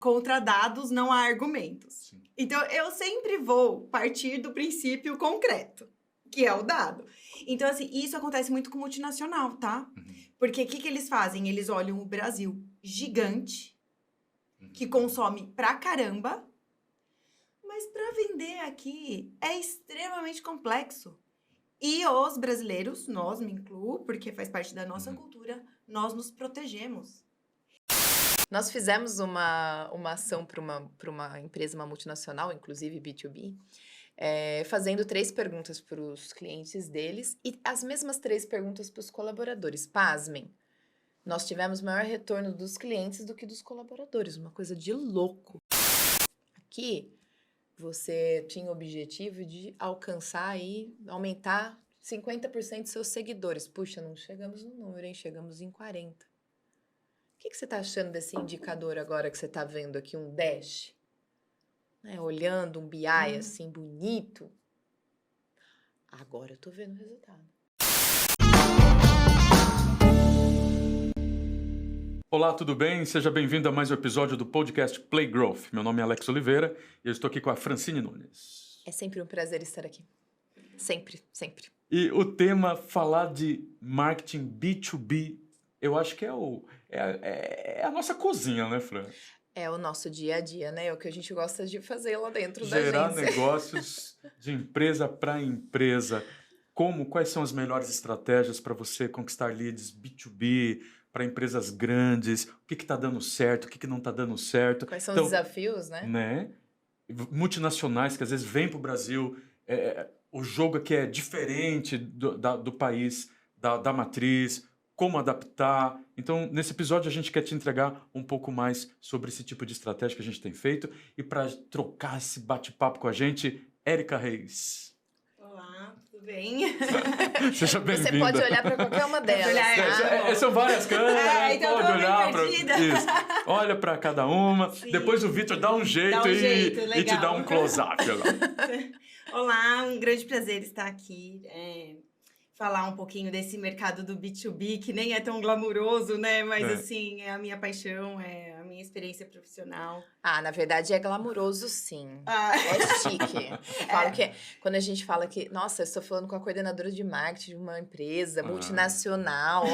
contra dados não há argumentos. Sim. Então, eu sempre vou partir do princípio concreto, que é o dado. Então, assim, isso acontece muito com multinacional, tá? Porque o que eles fazem? Eles olham o Brasil gigante, que consome pra caramba, mas para vender aqui é extremamente complexo. E os brasileiros, nós, me incluo, porque faz parte da nossa cultura, nós nos protegemos. Nós fizemos uma ação para uma empresa, uma multinacional, inclusive B2B, fazendo 3 perguntas para os clientes deles e as mesmas 3 perguntas para os colaboradores. Pasmem, nós tivemos maior retorno dos clientes do que dos colaboradores, uma coisa de louco. Aqui, você tinha o objetivo de alcançar e aumentar 50% dos seus seguidores. Puxa, não chegamos no número, hein? Chegamos em 40%. O que você está achando desse indicador agora que você está vendo aqui, um dash? Né? Olhando um BI assim, bonito. Agora eu tô vendo o resultado. Olá, tudo bem? Seja bem-vindo a mais um episódio do podcast Play Growth. Meu nome é Alex Oliveira e eu estou aqui com a Francine Nunes. É sempre um prazer estar aqui. Sempre, sempre. E o tema, falar de marketing B2B, eu acho que é a nossa cozinha, né, Fran? É o nosso dia a dia, né? É o que a gente gosta de fazer lá dentro da Gerar agência. negócios de empresa para empresa. Quais são as melhores estratégias para você conquistar leads B2B, para empresas grandes? O que está dando certo, o que não está dando certo? Quais são os desafios, né? Multinacionais que às vezes vêm para o Brasil, o jogo aqui é diferente do país, da matriz, como adaptar. Então, nesse episódio, a gente quer te entregar um pouco mais sobre esse tipo de estratégia que a gente tem feito. E para trocar esse bate-papo com a gente, Érica Reis. Olá, tudo bem? Seja bem-vinda. Você pode olhar para qualquer uma delas. São várias câmeras, então pode olhar para isso. Olha para cada uma. Sim. Depois o Vitor dá um jeito, e te dá um close-up. Olá, um grande prazer estar aqui. Falar um pouquinho desse mercado do B2B, que nem é tão glamuroso, né? Mas, assim, é a minha paixão, é a minha experiência profissional. Na verdade, é glamuroso, sim. É chique. Falo que quando a gente fala que, nossa, eu estou falando com a coordenadora de marketing de uma empresa multinacional,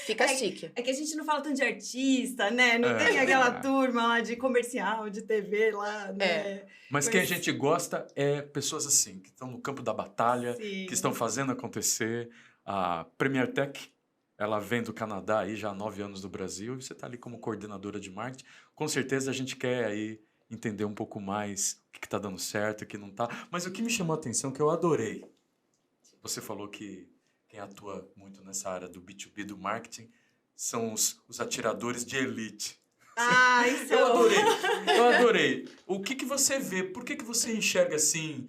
fica chique. É que a gente não fala tanto de artista, né? Não tem aquela turma lá de comercial, de TV lá, né? Mas quem a gente gosta é pessoas assim, que estão no campo da batalha, Sim. que estão fazendo acontecer. A Premier Tech, ela vem do Canadá aí já há 9 anos do Brasil, e você está ali como coordenadora de marketing. Com certeza a gente quer aí entender um pouco mais o que está dando certo, o que não está. Mas o que me chamou a atenção, que eu adorei, você falou que quem atua muito nessa área do B2B, do marketing, são os atiradores de elite. Isso Eu adorei. O que você vê? Por que você enxerga assim,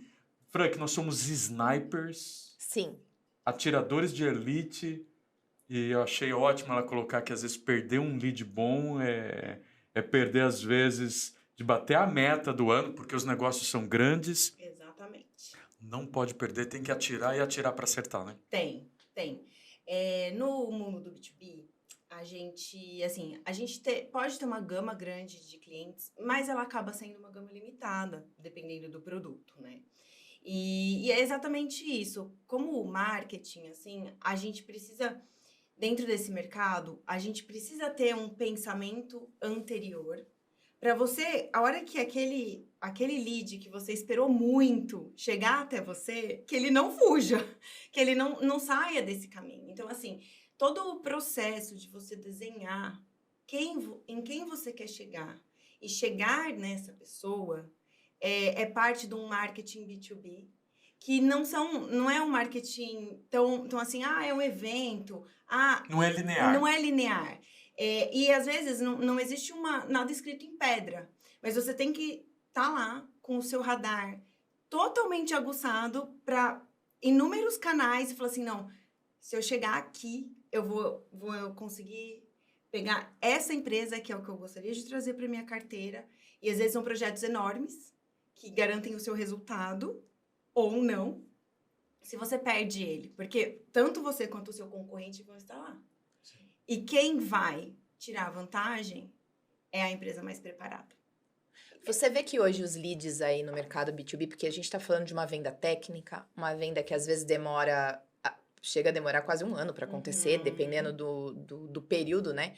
Frank, nós somos snipers? Sim. Atiradores de elite. E eu achei ótimo ela colocar que às vezes perder um lead bom é perder às vezes de bater a meta do ano, porque os negócios são grandes. Exatamente. Não pode perder, tem que atirar e atirar para acertar, né? Tem. No mundo do B2B, a gente pode ter uma gama grande de clientes, mas ela acaba sendo uma gama limitada, dependendo do produto, né? E é exatamente isso. Como o marketing, assim, a gente precisa, dentro desse mercado, a gente precisa ter um pensamento anterior para você, a hora que aquele lead que você esperou muito chegar até você, que ele não fuja, que ele não saia desse caminho. Então, assim, todo o processo de você desenhar em quem você quer chegar e chegar nessa pessoa é parte de um marketing B2B, que não é um marketing tão assim, é um evento, Não é linear. Não é linear. E às vezes não existe nada escrito em pedra, mas você tem que estar lá com o seu radar totalmente aguçado para inúmeros canais e falar assim, não, se eu chegar aqui, eu vou conseguir pegar essa empresa, que é o que eu gostaria de trazer para minha carteira, e às vezes são projetos enormes que garantem o seu resultado, ou não, se você perde ele, porque tanto você quanto o seu concorrente vão estar lá. Sim. E quem vai tirar vantagem é a empresa mais preparada. Você vê que hoje os leads aí no mercado B2B, porque a gente está falando de uma venda técnica, uma venda que às vezes chega a demorar quase um ano para acontecer, dependendo do período, né?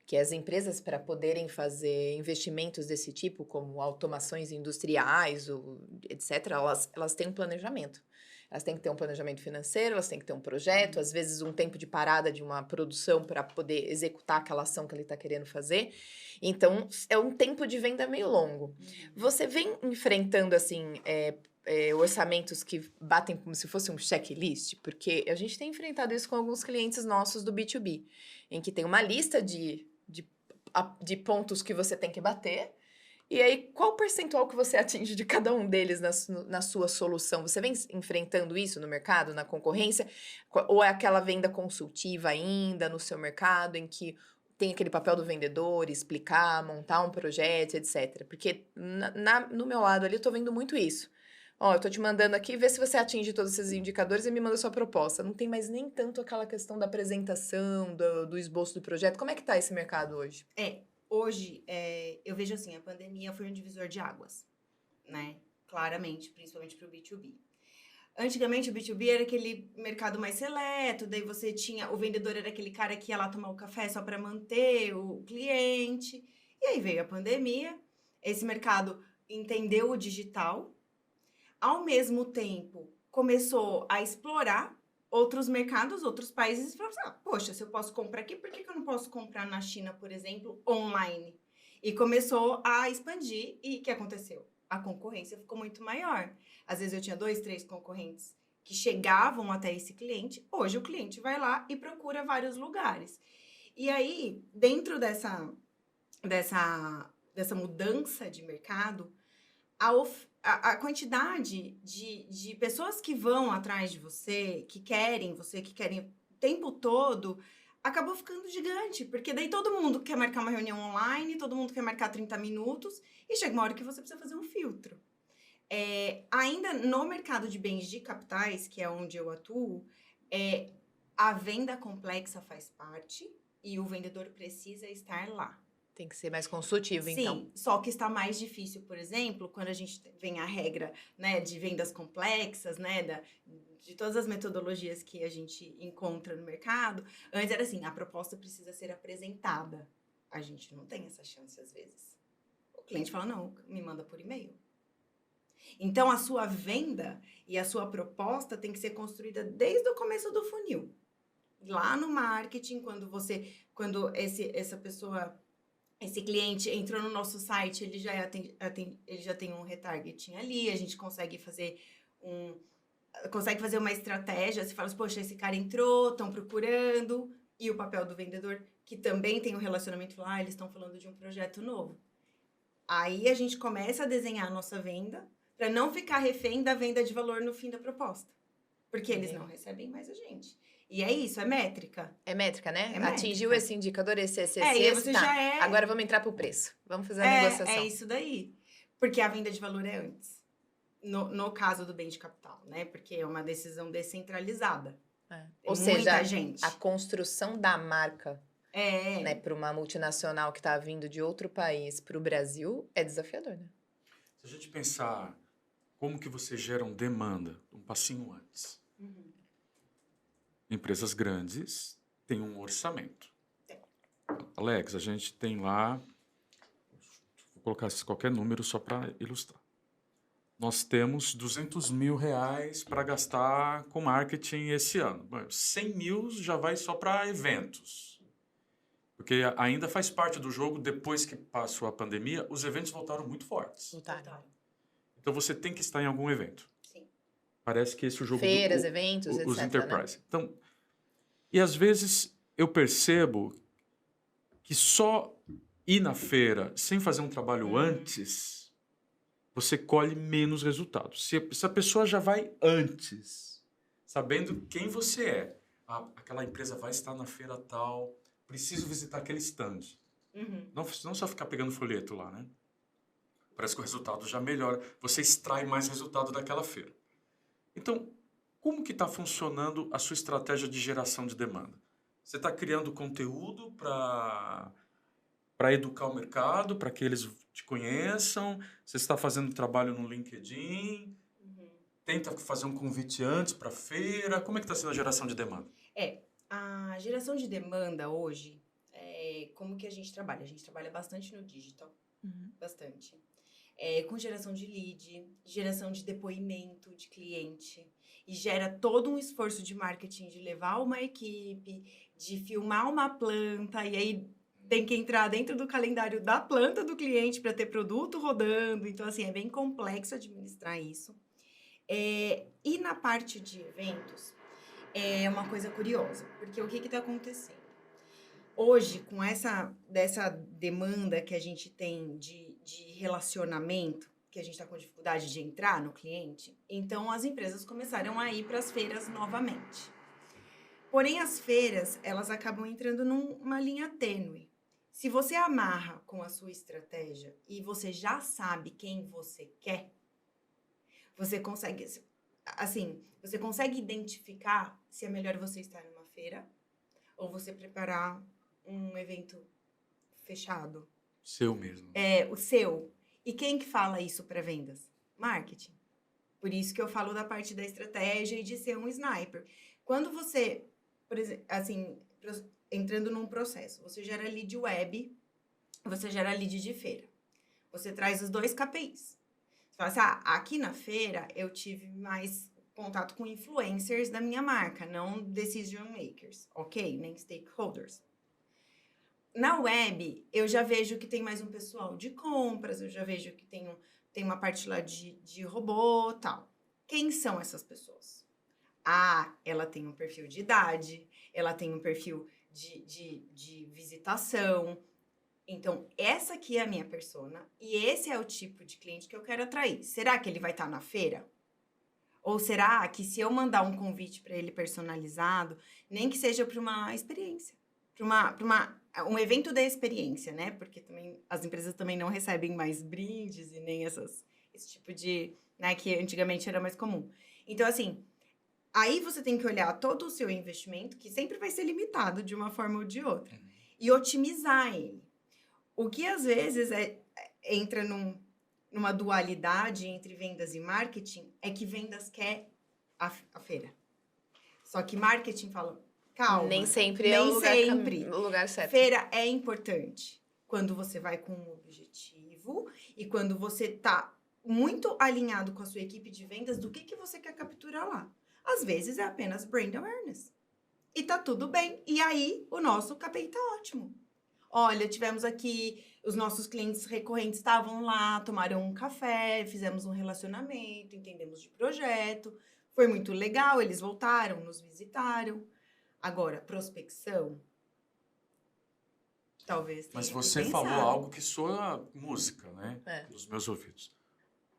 Que as empresas, para poderem fazer investimentos desse tipo, como automações industriais, etc., elas têm um planejamento. Elas têm que ter um planejamento financeiro, elas têm que ter um projeto, às vezes um tempo de parada de uma produção para poder executar aquela ação que ele está querendo fazer. Então, é um tempo de venda meio longo. Você vem enfrentando, assim, orçamentos que batem como se fosse um checklist? Porque a gente tem enfrentado isso com alguns clientes nossos do B2B, em que tem uma lista de pontos que você tem que bater. E aí, qual o percentual que você atinge de cada um deles na sua solução? Você vem enfrentando isso no mercado, na concorrência? Ou é aquela venda consultiva ainda no seu mercado, em que tem aquele papel do vendedor, explicar, montar um projeto, etc. Porque no meu lado ali, eu tô vendo muito isso. Ó, eu tô te mandando aqui, vê se você atinge todos esses indicadores e me manda sua proposta. Não tem mais nem tanto aquela questão da apresentação, do esboço do projeto. Como é que tá esse mercado hoje? Hoje, eu vejo assim, a pandemia foi um divisor de águas, né? Claramente, principalmente para o B2B. Antigamente, o B2B era aquele mercado mais seleto, daí você tinha... O vendedor era aquele cara que ia lá tomar o café só para manter o cliente. E aí veio a pandemia, esse mercado entendeu o digital, ao mesmo tempo começou a explorar outros mercados, outros países, e falou assim, poxa, se eu posso comprar aqui, por que eu não posso comprar na China, por exemplo, online? E começou a expandir, e o que aconteceu? A concorrência ficou muito maior. Às vezes eu tinha 2, 3 concorrentes que chegavam até esse cliente, hoje o cliente vai lá e procura vários lugares. E aí, dentro dessa mudança de mercado, a quantidade de pessoas que vão atrás de você, que querem o tempo todo, acabou ficando gigante. Porque daí todo mundo quer marcar uma reunião online, todo mundo quer marcar 30 minutos, e chega uma hora que você precisa fazer um filtro. Ainda no mercado de bens de capitais, que é onde eu atuo, a venda complexa faz parte e o vendedor precisa estar lá. Tem que ser mais consultivo, então. Sim, só que está mais difícil, por exemplo, quando a gente vem a regra, né, de vendas complexas, né, de todas as metodologias que a gente encontra no mercado. Antes era assim, a proposta precisa ser apresentada. A gente não tem essa chance às vezes. O cliente fala, não, me manda por e-mail. Então, a sua venda e a sua proposta tem que ser construída desde o começo do funil. Lá no marketing, quando essa pessoa... Esse cliente entrou no nosso site, ele já tem um retargeting ali, a gente consegue fazer uma estratégia, você fala assim, poxa, esse cara entrou, estão procurando, e o papel do vendedor, que também tem um relacionamento, fala, eles estão falando de um projeto novo. Aí a gente começa a desenhar a nossa venda, para não ficar refém da venda de valor no fim da proposta, porque eles não recebem mais a gente. E é isso, é métrica. É métrica, né? É métrica. Atingiu esse indicador, esse, e você tá. já é... Agora vamos entrar pro preço. Vamos fazer a negociação. É isso daí. Porque a venda de valor é antes. No caso do bem de capital, né? Porque é uma decisão descentralizada. Ou seja, a construção da marca, né, para uma multinacional que está vindo de outro país para o Brasil é desafiador, né? Se a gente pensar como que você gera demanda, um passinho antes. Empresas grandes têm um orçamento. Alex, a gente tem lá, vou colocar qualquer número só para ilustrar. Nós temos R$200 mil para gastar com marketing esse ano. 100 mil já vai só para eventos. Porque ainda faz parte do jogo, depois que passou a pandemia, os eventos voltaram muito fortes. Voltaram. Então você tem que estar em algum evento. Sim. Parece que esse é o jogo Feiras, eventos, os etc. enterprise. Né? Então, e às vezes eu percebo que só ir na feira sem fazer um trabalho antes, você colhe menos resultados. Se a pessoa já vai antes, sabendo quem você é, aquela empresa vai estar na feira tal, preciso visitar aquele stand. Não só ficar pegando folheto lá, né? Parece que o resultado já melhora. Você extrai mais resultado daquela feira. Então, como que está funcionando a sua estratégia de geração de demanda? Você está criando conteúdo para para educar o mercado, para que eles te conheçam? Você está fazendo trabalho no LinkedIn? Uhum. Tenta fazer um convite antes para a feira? Como é que está sendo a geração de demanda? A geração de demanda hoje, como que a gente trabalha? A gente trabalha bastante no digital, bastante. Com geração de lead, geração de depoimento de cliente. E gera todo um esforço de marketing de levar uma equipe, de filmar uma planta, e aí tem que entrar dentro do calendário da planta do cliente para ter produto rodando. Então, assim, é bem complexo administrar isso. E na parte de eventos, é uma coisa curiosa, porque o que está acontecendo? Hoje, com dessa demanda que a gente tem de relacionamento, que a gente está com dificuldade de entrar no cliente, então as empresas começaram a ir para as feiras novamente. Porém, as feiras, elas acabam entrando numa linha tênue. Se você amarra com a sua estratégia e você já sabe quem você quer, você consegue, assim, você consegue identificar se é melhor você estar numa feira ou você preparar um evento fechado. Seu mesmo. O seu. E quem que fala isso para vendas? Marketing. Por isso que eu falo da parte da estratégia e de ser um sniper. Quando você, por exemplo, assim, entrando num processo, você gera lead web, você gera lead de feira. Você traz os 2 KPIs. Você fala assim, aqui na feira eu tive mais contato com influencers da minha marca, não decision makers, ok? Nem stakeholders. Na web, eu já vejo que tem mais um pessoal de compras, eu já vejo que tem uma parte lá de robô e tal. Quem são essas pessoas? Ela tem um perfil de idade, ela tem um perfil de visitação. Então, essa aqui é a minha persona e esse é o tipo de cliente que eu quero atrair. Será que ele vai estar na feira? Ou será que se eu mandar um convite para ele personalizado, nem que seja para uma experiência, para um evento da experiência, né? Porque também as empresas também não recebem mais brindes e nem esse tipo de, né, que antigamente era mais comum. Então, assim, aí você tem que olhar todo o seu investimento, que sempre vai ser limitado de uma forma ou de outra, e otimizar ele. O que às vezes entra numa dualidade entre vendas e marketing é que vendas quer a feira. Só que marketing fala, calma. Nem sempre é o lugar certo. Feira é importante quando você vai com um objetivo e quando você tá muito alinhado com a sua equipe de vendas do que você quer capturar lá. Às vezes é apenas brand awareness. E tá tudo bem. E aí o nosso KPI tá ótimo. Olha, tivemos aqui, os nossos clientes recorrentes estavam lá, tomaram um café, fizemos um relacionamento, entendemos de projeto. Foi muito legal, eles voltaram, nos visitaram. Agora, prospecção, talvez tenha Mas que você pensar. falou algo que soa música, né? Nos meus ouvidos.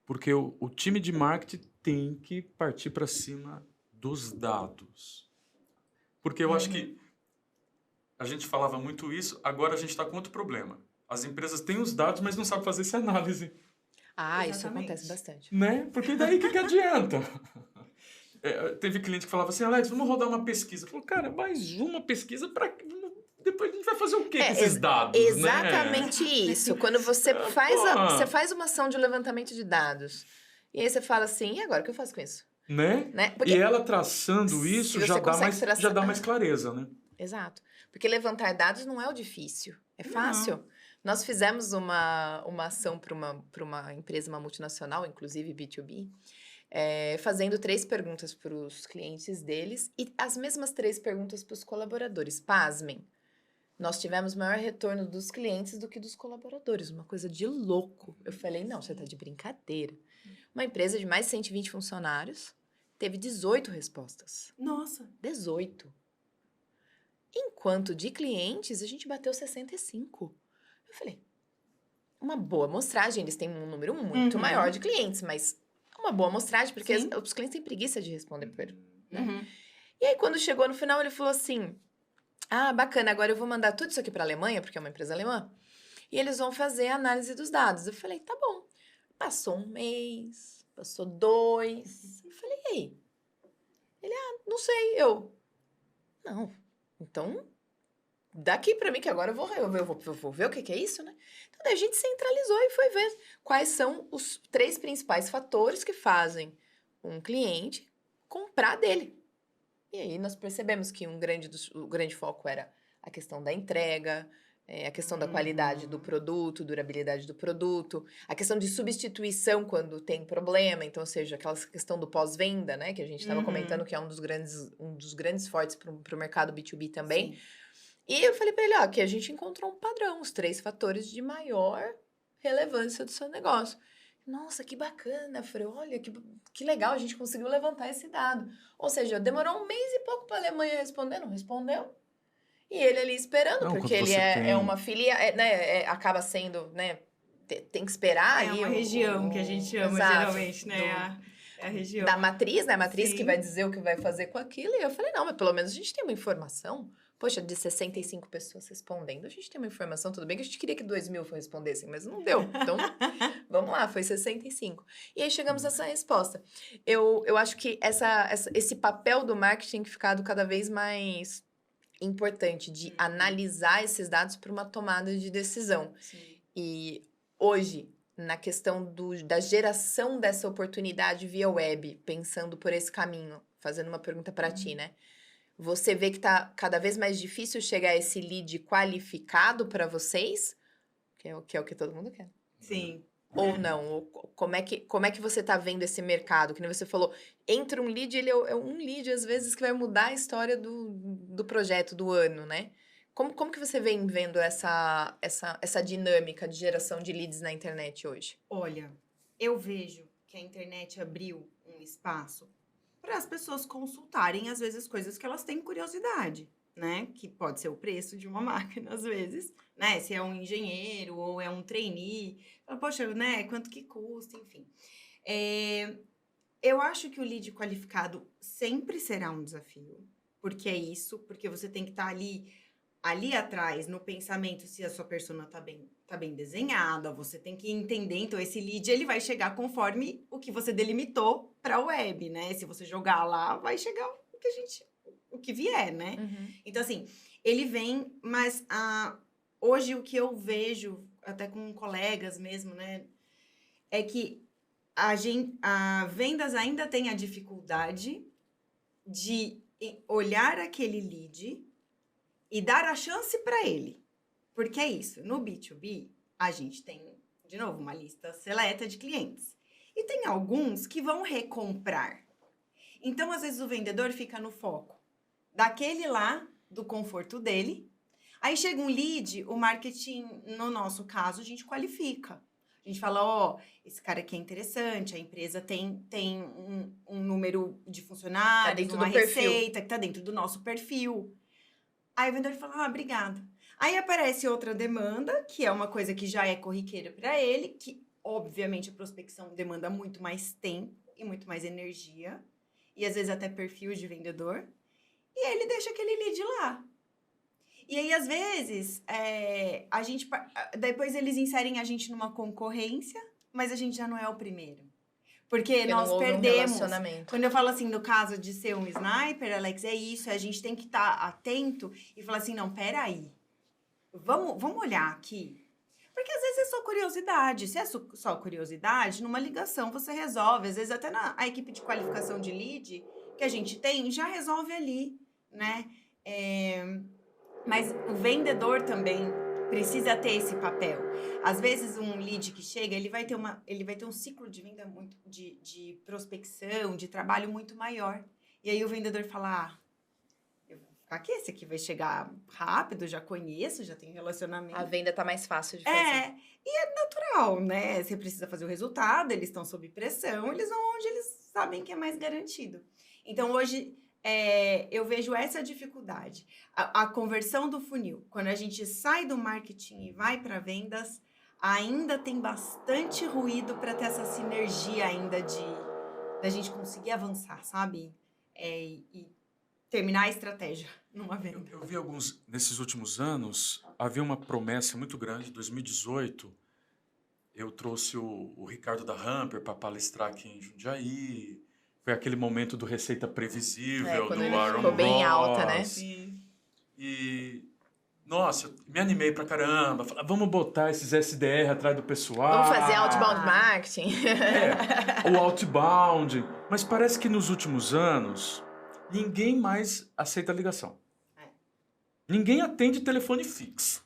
Porque o time de marketing tem que partir para cima dos dados. Porque eu acho que a gente falava muito isso, agora a gente está com outro problema. As empresas têm os dados, mas não sabem fazer essa análise. Isso acontece bastante. Né? Porque daí o que adianta? Teve cliente que falava assim, Alex, vamos rodar uma pesquisa. Eu falei, cara, mais uma pesquisa para... Depois a gente vai fazer o quê com esses dados, exatamente né? isso. Quando você faz uma ação de levantamento de dados, e aí você fala assim, e agora, o que eu faço com isso? Né? Porque e ela traçando isso já dá mais clareza, né? Exato. Porque levantar dados não é o difícil, é fácil. Nós fizemos uma ação para uma empresa, uma multinacional, inclusive B2B, fazendo 3 perguntas para os clientes deles e as mesmas 3 perguntas para os colaboradores. Pasmem, nós tivemos maior retorno dos clientes do que dos colaboradores, uma coisa de louco. Eu falei, não, você está de brincadeira. Uma empresa de mais de 120 funcionários teve 18 respostas. Nossa! 18. Enquanto de clientes, a gente bateu 65. Eu falei, uma boa amostragem, eles têm um número muito maior de clientes, mas uma boa amostragem, porque os clientes têm preguiça de responder primeiro. Né? E aí, quando chegou no final, ele falou assim, bacana, agora eu vou mandar tudo isso aqui para a Alemanha, porque é uma empresa alemã, e eles vão fazer a análise dos dados. Eu falei, tá bom. Passou 1 mês, passou 2. Eu falei, e aí? Ele, não sei, não. Então, daqui para mim, que agora eu vou ver o que é isso, né? Então, daí a gente centralizou e foi ver quais são os 3 principais fatores que fazem um cliente comprar dele. E aí nós percebemos que o grande foco era a questão da entrega, a questão da qualidade do produto, durabilidade do produto, a questão de substituição quando tem problema, então, ou seja, aquela questão do pós-venda, né, que a gente estava comentando que é um dos grandes fortes para o mercado B2B também. Sim. E eu falei para ele, ó, que a gente encontrou um padrão, os 3 fatores de maior relevância do seu negócio. Nossa, que bacana, Fran, olha, que legal, a gente conseguiu levantar esse dado. Ou seja, demorou 1 mês e pouco para a Alemanha responder, não respondeu. E ele ali esperando, Não, porque quando ele você é tem... uma filia, né, acaba sendo, né, tem que esperar É aí uma região que a gente chama exato, geralmente, né? É a região. da matriz, né, a matriz que Sim. vai dizer o que vai fazer com aquilo. E eu falei, não, mas pelo menos a gente tem uma informação. Poxa, de 65 pessoas respondendo, a gente tem uma informação, tudo bem que a gente queria que 2.000 respondessem, mas não deu. Então, vamos lá, foi 65. E aí chegamos a essa resposta. Eu acho que esse papel do marketing tem ficado cada vez mais importante, de analisar esses dados para uma tomada de decisão. Sim. E hoje, na questão da geração dessa oportunidade via web, pensando por esse caminho, fazendo uma pergunta para ti, né? Você vê que tá cada vez mais difícil chegar a esse lead qualificado para vocês, que é o que todo mundo quer. Sim. Ou não? Ou como é que você tá vendo esse mercado? Que nem você falou, entra um lead, ele é um lead, às vezes, que vai mudar a história do projeto, do ano, né? Como que você vem vendo essa dinâmica de geração de leads na internet hoje? Olha, eu vejo que a internet abriu um espaço para as pessoas consultarem, às vezes, coisas que elas têm curiosidade, né? Que pode ser o preço de uma máquina, às vezes, né? Se é um engenheiro ou é um trainee. Fala, poxa, né? Quanto que custa, enfim. Eu acho que o lead qualificado sempre será um desafio, porque é isso, porque você tem que estar ali atrás, no pensamento, se a sua persona tá bem desenhada, você tem que entender, então esse lead, ele vai chegar conforme o que você delimitou para a web, né? Se você jogar lá, vai chegar o que vier, né? Então, assim, ele vem, mas hoje o que eu vejo, até com colegas mesmo, né? É que a vendas ainda tem a dificuldade de olhar aquele lead e dar a chance para ele. Porque é isso, no B2B, a gente tem, de novo, uma lista seleta de clientes. E tem alguns que vão recomprar. Então, às vezes, o vendedor fica no foco daquele lá, do conforto dele. Aí chega um lead, o marketing, no nosso caso, a gente qualifica. A gente fala, ó, esse cara aqui é interessante, a empresa tem um número de funcionários, uma receita que tá dentro do nosso perfil. Aí o vendedor fala, obrigado. Aí aparece outra demanda, que é uma coisa que já é corriqueira para ele, que obviamente a prospecção demanda muito mais tempo e muito mais energia, e às vezes até perfil de vendedor, e ele deixa aquele lead lá. E aí, às vezes, depois eles inserem a gente numa concorrência, mas a gente já não é o primeiro. Porque nós perdemos. Quando eu falo assim, no caso de ser um sniper, Alex, é isso, a gente tem que estar atento e falar assim, não, peraí, vamos olhar aqui. Porque às vezes é só curiosidade. Se é só curiosidade, numa ligação você resolve. Às vezes até a equipe de qualificação de lead que a gente tem, já resolve ali, né? Mas o vendedor também precisa ter esse papel. Às vezes um lead que chega, ele vai ter um ciclo de venda muito de prospecção, de trabalho muito maior. E aí o vendedor fala, eu vou ficar aqui, esse aqui vai chegar rápido, já conheço, já tenho relacionamento. A venda tá mais fácil de fazer. E é natural, né? Você precisa fazer o resultado, eles estão sob pressão, eles vão onde eles sabem que é mais garantido. Então hoje eu vejo essa dificuldade. A conversão do funil, quando a gente sai do marketing e vai para vendas, ainda tem bastante ruído para ter essa sinergia ainda da gente conseguir avançar, sabe? E terminar a estratégia numa venda. Eu vi nesses últimos anos, havia uma promessa muito grande. Em 2018, eu trouxe o Ricardo da Hamper para palestrar aqui em Jundiaí. Foi aquele momento do Receita Previsível, quando do ele Aaron ficou bem Ross. alta, né? E Nossa, eu me animei pra caramba. Falei, vamos botar esses SDR atrás do pessoal. Vamos fazer outbound marketing. O outbound. Mas parece que nos últimos anos, ninguém mais aceita ligação. Ninguém atende telefone fixo.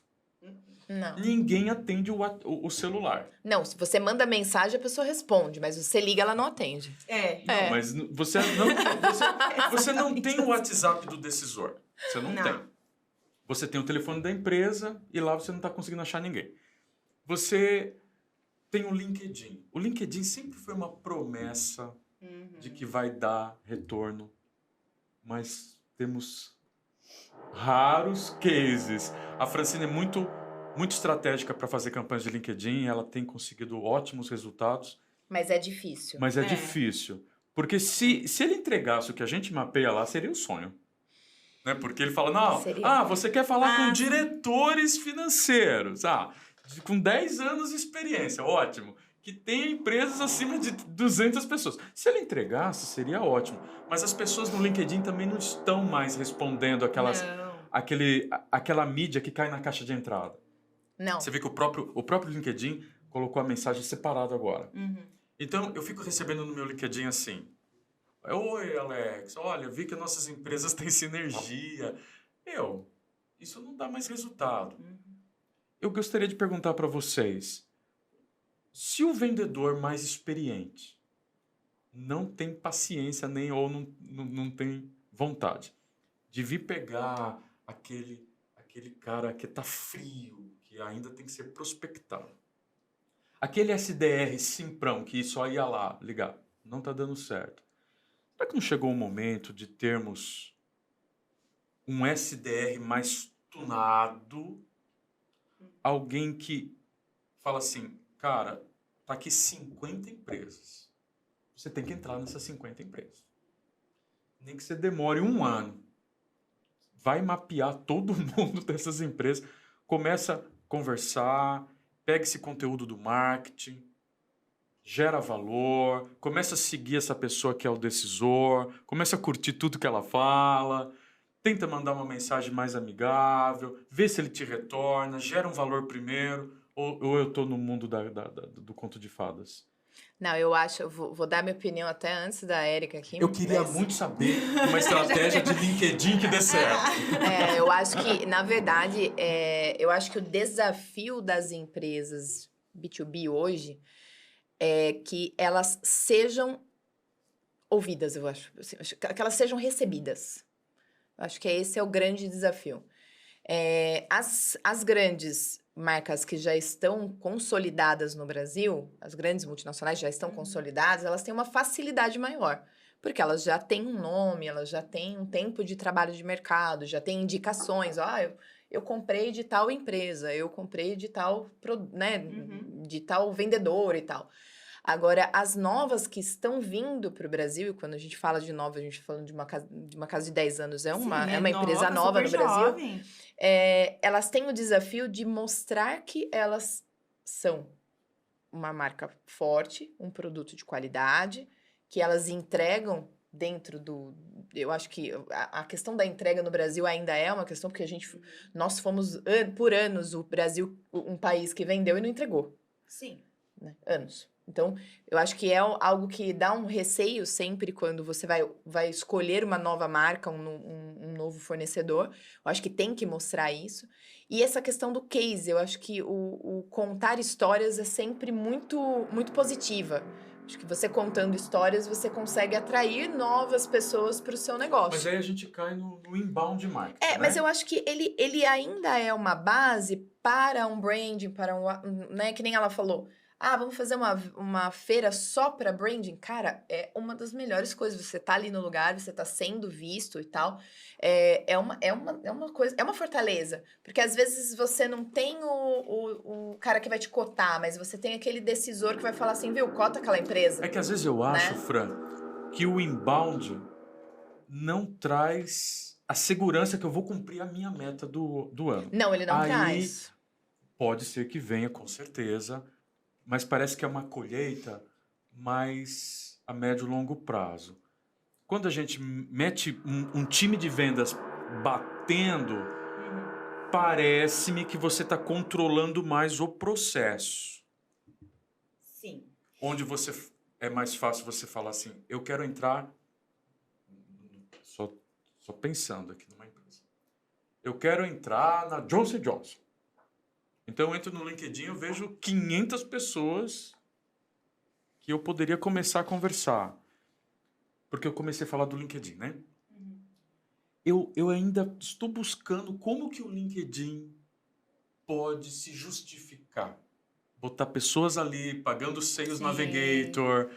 Não. Ninguém atende o celular. Não, se você manda mensagem, a pessoa responde, mas você liga, ela não atende. Não, mas você não tem o WhatsApp do decisor. Você não tem. Você tem o telefone da empresa e lá você não está conseguindo achar ninguém. Você tem o LinkedIn. O LinkedIn sempre foi uma promessa de que vai dar retorno, mas temos raros cases. A Francine é muito estratégica para fazer campanhas de LinkedIn, ela tem conseguido ótimos resultados. Mas é difícil. Mas é difícil. Porque se ele entregasse o que a gente mapeia lá, seria um sonho. Né? Porque ele fala, não, você quer falar com diretores financeiros, com 10 anos de experiência, ótimo. Que tem empresas acima de 200 pessoas. Se ele entregasse, seria ótimo. Mas as pessoas no LinkedIn também não estão mais respondendo aquela mídia que cai na caixa de entrada. Não. Você vê que o próprio LinkedIn colocou a mensagem separada agora. Então, eu fico recebendo no meu LinkedIn assim... Oi, Alex. Olha, vi que nossas empresas têm sinergia. Isso não dá mais resultado. Eu gostaria de perguntar para vocês... Se o vendedor mais experiente não tem paciência ou não tem vontade de vir pegar aquele cara que está frio, que ainda tem que ser prospectado, aquele SDR simprão que só ia lá ligar, não está dando certo. Será que não chegou o momento de termos um SDR mais tunado? Alguém que fala assim... Cara, tá aqui 50 empresas. Você tem que entrar nessas 50 empresas. Nem que você demore 1 ano. Vai mapear todo mundo dessas empresas. Começa a conversar. Pega esse conteúdo do marketing. Gera valor. Começa a seguir essa pessoa que é o decisor. Começa a curtir tudo que ela fala. Tenta mandar uma mensagem mais amigável. Vê se ele te retorna. Gera um valor primeiro. Ou eu tô no mundo do conto de fadas? Não, eu acho... Vou dar minha opinião até antes da Érica aqui. Eu queria muito saber uma estratégia de LinkedIn que dê certo. Eu acho que, na verdade, eu acho que o desafio das empresas B2B hoje é que elas sejam ouvidas, eu acho. Assim, que elas sejam recebidas. Eu acho que esse é o grande desafio. As grandes marcas que já estão consolidadas no Brasil, as grandes multinacionais já estão consolidadas, elas têm uma facilidade maior, porque elas já têm um nome, elas já têm um tempo de trabalho de mercado, já têm indicações, eu comprei de tal empresa, eu comprei de tal, de tal vendedor e tal. Agora, as novas que estão vindo para o Brasil, e quando a gente fala de nova, a gente está falando de uma casa de 10 anos, é uma empresa nova no Brasil. Elas têm o desafio de mostrar que elas são uma marca forte, um produto de qualidade, que elas entregam dentro do... Eu acho que a questão da entrega no Brasil ainda é uma questão, porque nós fomos, por anos, o Brasil, um país que vendeu e não entregou. Sim. Né? Anos. Então, eu acho que é algo que dá um receio sempre quando você vai escolher uma nova marca, um novo fornecedor. Eu acho que tem que mostrar isso. E essa questão do case, eu acho que o contar histórias é sempre muito, muito positiva. Acho que você contando histórias, você consegue atrair novas pessoas para o seu negócio. Mas aí a gente cai no inbound marketing, né? Mas eu acho que ele ainda é uma base para um branding, para né, que nem ela falou. Vamos fazer uma feira só para branding? Cara, é uma das melhores coisas. Você tá ali no lugar, você tá sendo visto e tal. É uma coisa, é uma fortaleza. Porque às vezes você não tem o cara que vai te cotar, mas você tem aquele decisor que vai falar assim, viu, cota aquela empresa. É que às vezes eu acho, Fran, que o inbound não traz a segurança que eu vou cumprir a minha meta do ano. Não, ele não traz. Pode ser que venha, com certeza. Mas parece que é uma colheita mais a médio e longo prazo. Quando a gente mete um time de vendas batendo, parece-me que você está controlando mais o processo. Sim. Onde é mais fácil você falar assim, eu quero entrar, só pensando aqui numa empresa, eu quero entrar na Johnson & Johnson. Então eu entro no LinkedIn, eu vejo 500 pessoas que eu poderia começar a conversar. Porque eu comecei a falar do LinkedIn, né? Eu ainda estou buscando como que o LinkedIn pode se justificar. Botar pessoas ali, pagando Sales Sim. Navigator.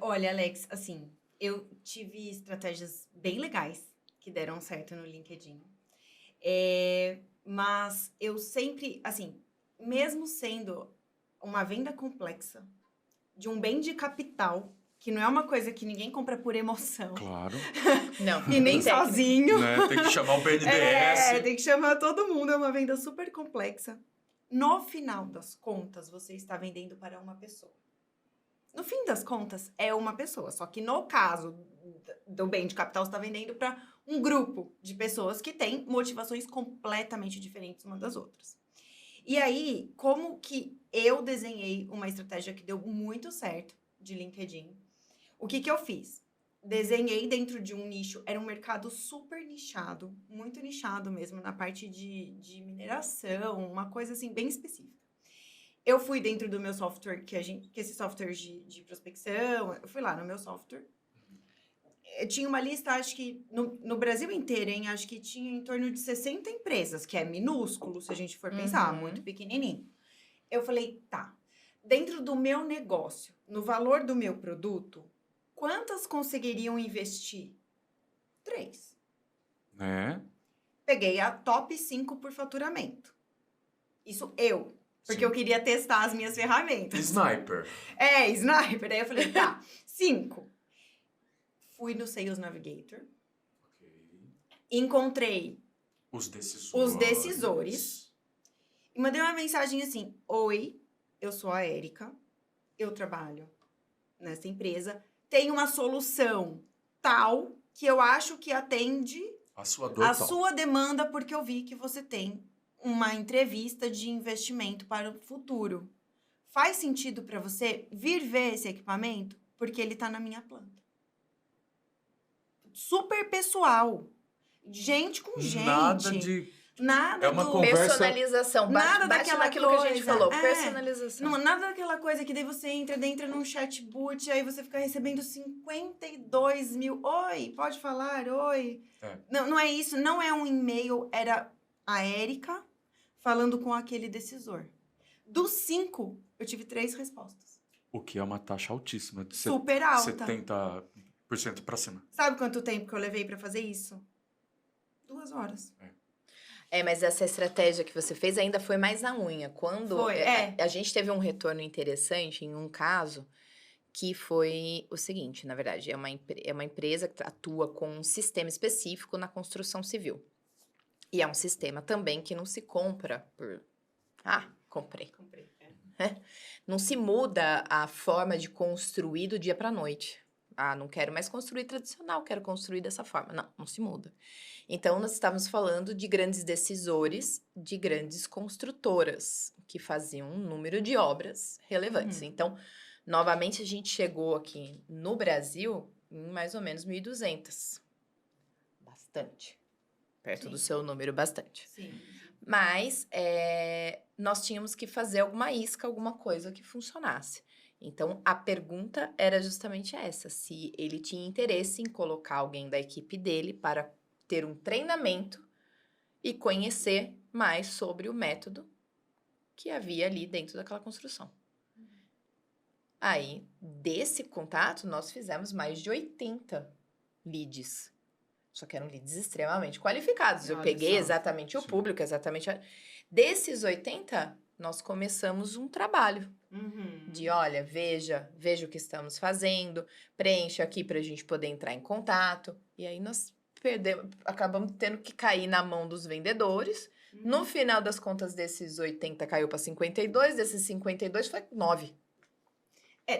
Olha, Alex, assim, eu tive estratégias bem legais que deram certo no LinkedIn. Mas eu sempre, assim, mesmo sendo uma venda complexa, de um bem de capital, que não é uma coisa que ninguém compra por emoção. Claro. Não, E nem técnico. sozinho. Né? Tem que chamar o BNDES. Tem que chamar todo mundo, é uma venda super complexa. No final das contas, você está vendendo para uma pessoa. No fim das contas, é uma pessoa. Só que no caso do bem de capital, você está vendendo para um grupo de pessoas que têm motivações completamente diferentes umas das outras. E aí, como que eu desenhei uma estratégia que deu muito certo de LinkedIn? O que eu fiz? Desenhei dentro de um nicho, era um mercado super nichado, muito nichado mesmo, na parte de mineração, uma coisa assim bem específica. Eu fui dentro do meu software, que esse software de prospecção, eu fui lá no meu software. Eu tinha uma lista, acho que no Brasil inteiro, hein? Acho que tinha em torno de 60 empresas, que é minúsculo, se a gente for pensar, muito pequenininho. Eu falei, tá, dentro do meu negócio, no valor do meu produto, quantas conseguiriam investir? 3. Né? Peguei a top 5 por faturamento. Isso eu. Porque Sim. eu queria testar as minhas ferramentas. Sniper. Sniper. Aí eu falei, tá, 5. Fui no Sales Navigator. Okay. Encontrei Os decisores. E mandei uma mensagem assim, oi, eu sou a Érica. Eu trabalho nessa empresa. Tem uma solução tal que eu acho que atende A sua dor a tal. sua demanda, porque eu vi que você tem uma entrevista de investimento para o futuro. Faz sentido para você vir ver esse equipamento? Porque ele está na minha planta. Super pessoal. Gente com gente. Nada É uma do... conversa... Personalização. Nada Bate daquela naquilo que a gente coisa, falou. é. Personalização. Nada daquela coisa que daí você entra num chatbot, aí você fica recebendo 52 mil. Oi, pode falar? Oi. Não é isso, não é um e-mail, era a Érica falando com aquele decisor. Dos 5, eu tive 3 respostas. O que é uma taxa altíssima. De Super alta. 70% para cima. Sabe quanto tempo que eu levei para fazer isso? 2 horas. Mas essa estratégia que você fez ainda foi mais na unha. Quando a gente teve um retorno interessante em um caso que foi o seguinte, na verdade, é uma empresa que atua com um sistema específico na construção civil. E é um sistema também que não se compra por... comprei. Não se muda a forma de construir do dia para a noite. Não quero mais construir tradicional, quero construir dessa forma. Não se muda. Então, nós estávamos falando de grandes decisores, de grandes construtoras, que faziam um número de obras relevantes. Então, novamente, a gente chegou aqui no Brasil em mais ou menos 1.200. Bastante. Perto do seu número, bastante. Sim. Mas nós tínhamos que fazer alguma isca, alguma coisa que funcionasse. Então, a pergunta era justamente essa, se ele tinha interesse em colocar alguém da equipe dele para ter um treinamento e conhecer mais sobre o método que havia ali dentro daquela construção. Aí, desse contato, nós fizemos mais de 80 leads. Só que eram leads extremamente qualificados. Eu peguei exatamente o público, Desses 80, nós começamos um trabalho. De, olha, veja o que estamos fazendo, preencha aqui para a gente poder entrar em contato. E aí nós acabamos tendo que cair na mão dos vendedores. No final das contas, desses 80 caiu para 52, desses 52 foi 9.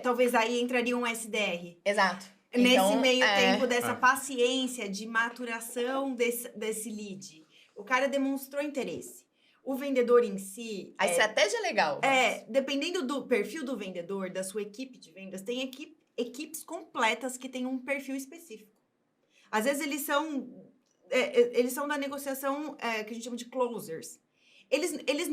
Talvez aí entraria um SDR. Exato. Nesse meio tempo dessa paciência de maturação desse lead. O cara demonstrou interesse. O vendedor em si... A estratégia é legal. Dependendo do perfil do vendedor, da sua equipe de vendas, tem equipes completas que têm um perfil específico. Às vezes eles são da negociação que a gente chama de closers. Eles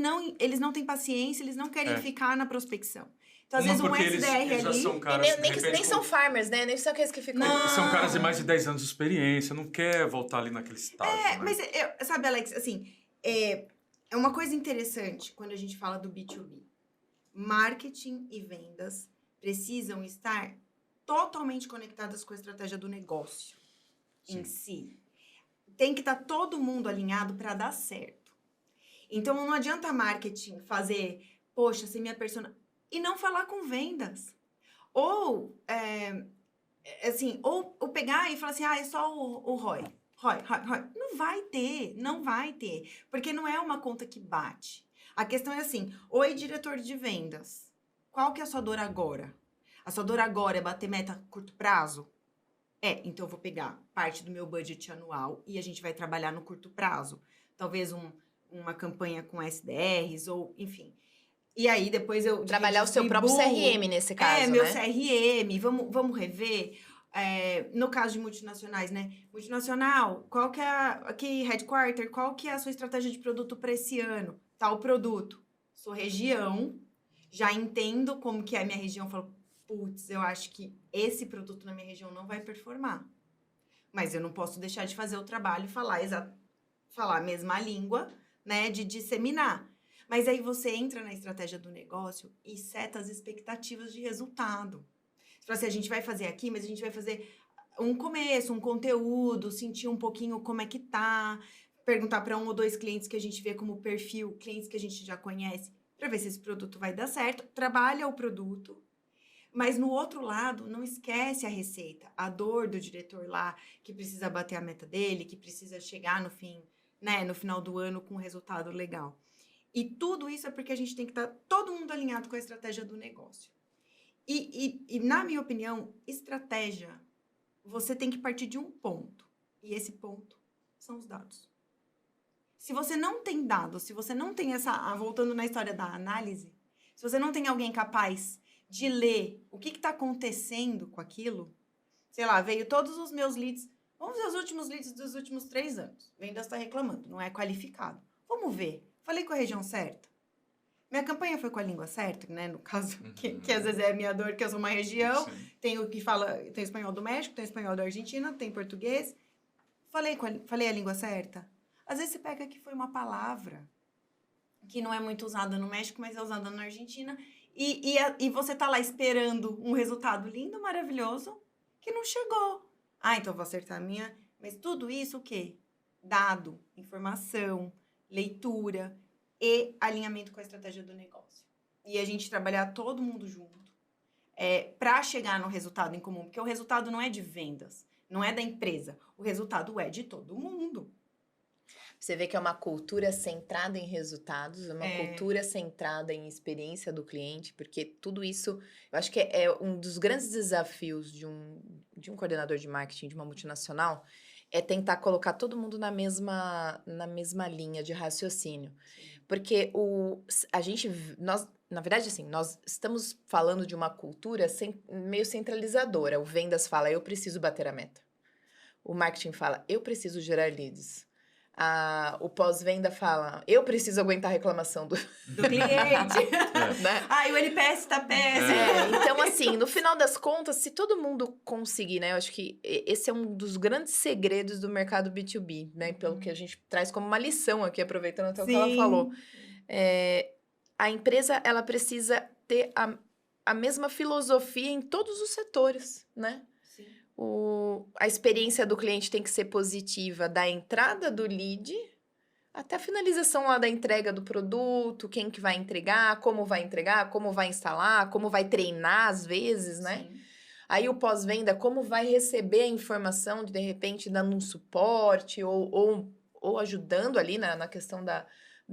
não têm paciência, eles não querem ficar na prospecção. Então, às vezes, um SDR eles já ali... são caras, nem são farmers, né? Nem são aqueles que ficam... Não. São caras de mais de 10 anos de experiência, não quer voltar ali naquele estágio, né? Mas, sabe, Alex, assim, é uma coisa interessante quando a gente fala do B2B. Marketing e vendas precisam estar totalmente conectadas com a estratégia do negócio em si. Tem que estar todo mundo alinhado para dar certo. Então, não adianta marketing fazer, poxa, ser minha persona... E não falar com vendas. Ou, ou pegar e falar assim, é só o ROI. ROI. Não vai ter. Porque não é uma conta que bate. A questão é assim, oi, diretor de vendas, qual que é a sua dor agora? A sua dor agora é bater meta a curto prazo? Então eu vou pegar parte do meu budget anual e a gente vai trabalhar no curto prazo. Talvez uma campanha com SDRs ou, enfim... E aí, depois eu... Trabalhar o seu próprio CRM nesse caso, meu né? CRM, vamos rever. No caso de multinacionais, né? Multinacional, qual que é aqui, headquarter, qual que é a sua estratégia de produto para esse ano? Tal produto. Sou região, já entendo como que é a minha região, falo, putz, eu acho que esse produto na minha região não vai performar. Mas eu não posso deixar de fazer o trabalho e falar a mesma língua, né? De disseminar. Mas aí você entra na estratégia do negócio e seta as expectativas de resultado. Você fala assim, a gente vai fazer aqui, mas a gente vai fazer um começo, um conteúdo, sentir um pouquinho como é que tá, perguntar para 1 ou 2 clientes que a gente vê como perfil, clientes que a gente já conhece, para ver se esse produto vai dar certo. Trabalha o produto, mas no outro lado, não esquece a receita, a dor do diretor lá, que precisa bater a meta dele, que precisa chegar no fim, né, no final do ano com um resultado legal. E tudo isso é porque a gente tem que estar todo mundo alinhado com a estratégia do negócio. E na minha opinião, estratégia, você tem que partir de um ponto. E esse ponto são os dados. Se você não tem dados, se você não tem voltando na história da análise, se você não tem alguém capaz de ler o que está acontecendo com aquilo, sei lá, veio todos os meus leads, vamos ver os últimos leads dos últimos 3 anos. Vendas está reclamando, não é qualificado. Vamos ver. Falei com a região certa? Minha campanha foi com a língua certa, né? No caso, que às vezes é a minha dor, que eu sou uma região. Tem o que fala... Tem espanhol do México, tem espanhol da Argentina, tem português. Falei a língua certa? Às vezes você pega que foi uma palavra que não é muito usada no México, mas é usada na Argentina. E você tá lá esperando um resultado lindo, maravilhoso, que não chegou. Então vou acertar a minha... Mas tudo isso o quê? Dado, informação... leitura e alinhamento com a estratégia do negócio. E a gente trabalhar todo mundo junto para chegar no resultado em comum. Porque o resultado não é de vendas, não é da empresa. O resultado é de todo mundo. Você vê que é uma cultura centrada em resultados, uma cultura centrada em experiência do cliente, porque tudo isso, eu acho que é um dos grandes desafios de um coordenador de marketing de uma multinacional, é tentar colocar todo mundo na mesma linha de raciocínio. Porque nós, na verdade, assim, nós estamos falando de uma cultura meio centralizadora. O vendas fala, eu preciso bater a meta. O marketing fala, eu preciso gerar leads. O pós-venda fala, eu preciso aguentar a reclamação do cliente. Né? O NPS tá péssimo. Então, assim, no final das contas, se todo mundo conseguir, né? Eu acho que esse é um dos grandes segredos do mercado B2B, né? Pelo que a gente traz como uma lição aqui, aproveitando até o que ela falou. A empresa, ela precisa ter a mesma filosofia em todos os setores, né? A experiência do cliente tem que ser positiva da entrada do lead até a finalização lá da entrega do produto, quem que vai entregar, como vai instalar, como vai treinar às vezes, né? Sim. Aí o pós-venda, como vai receber a informação, de repente dando um suporte ou ajudando ali na questão da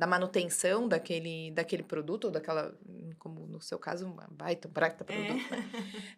manutenção daquele produto, ou daquela, como no seu caso, um baita produto. Né?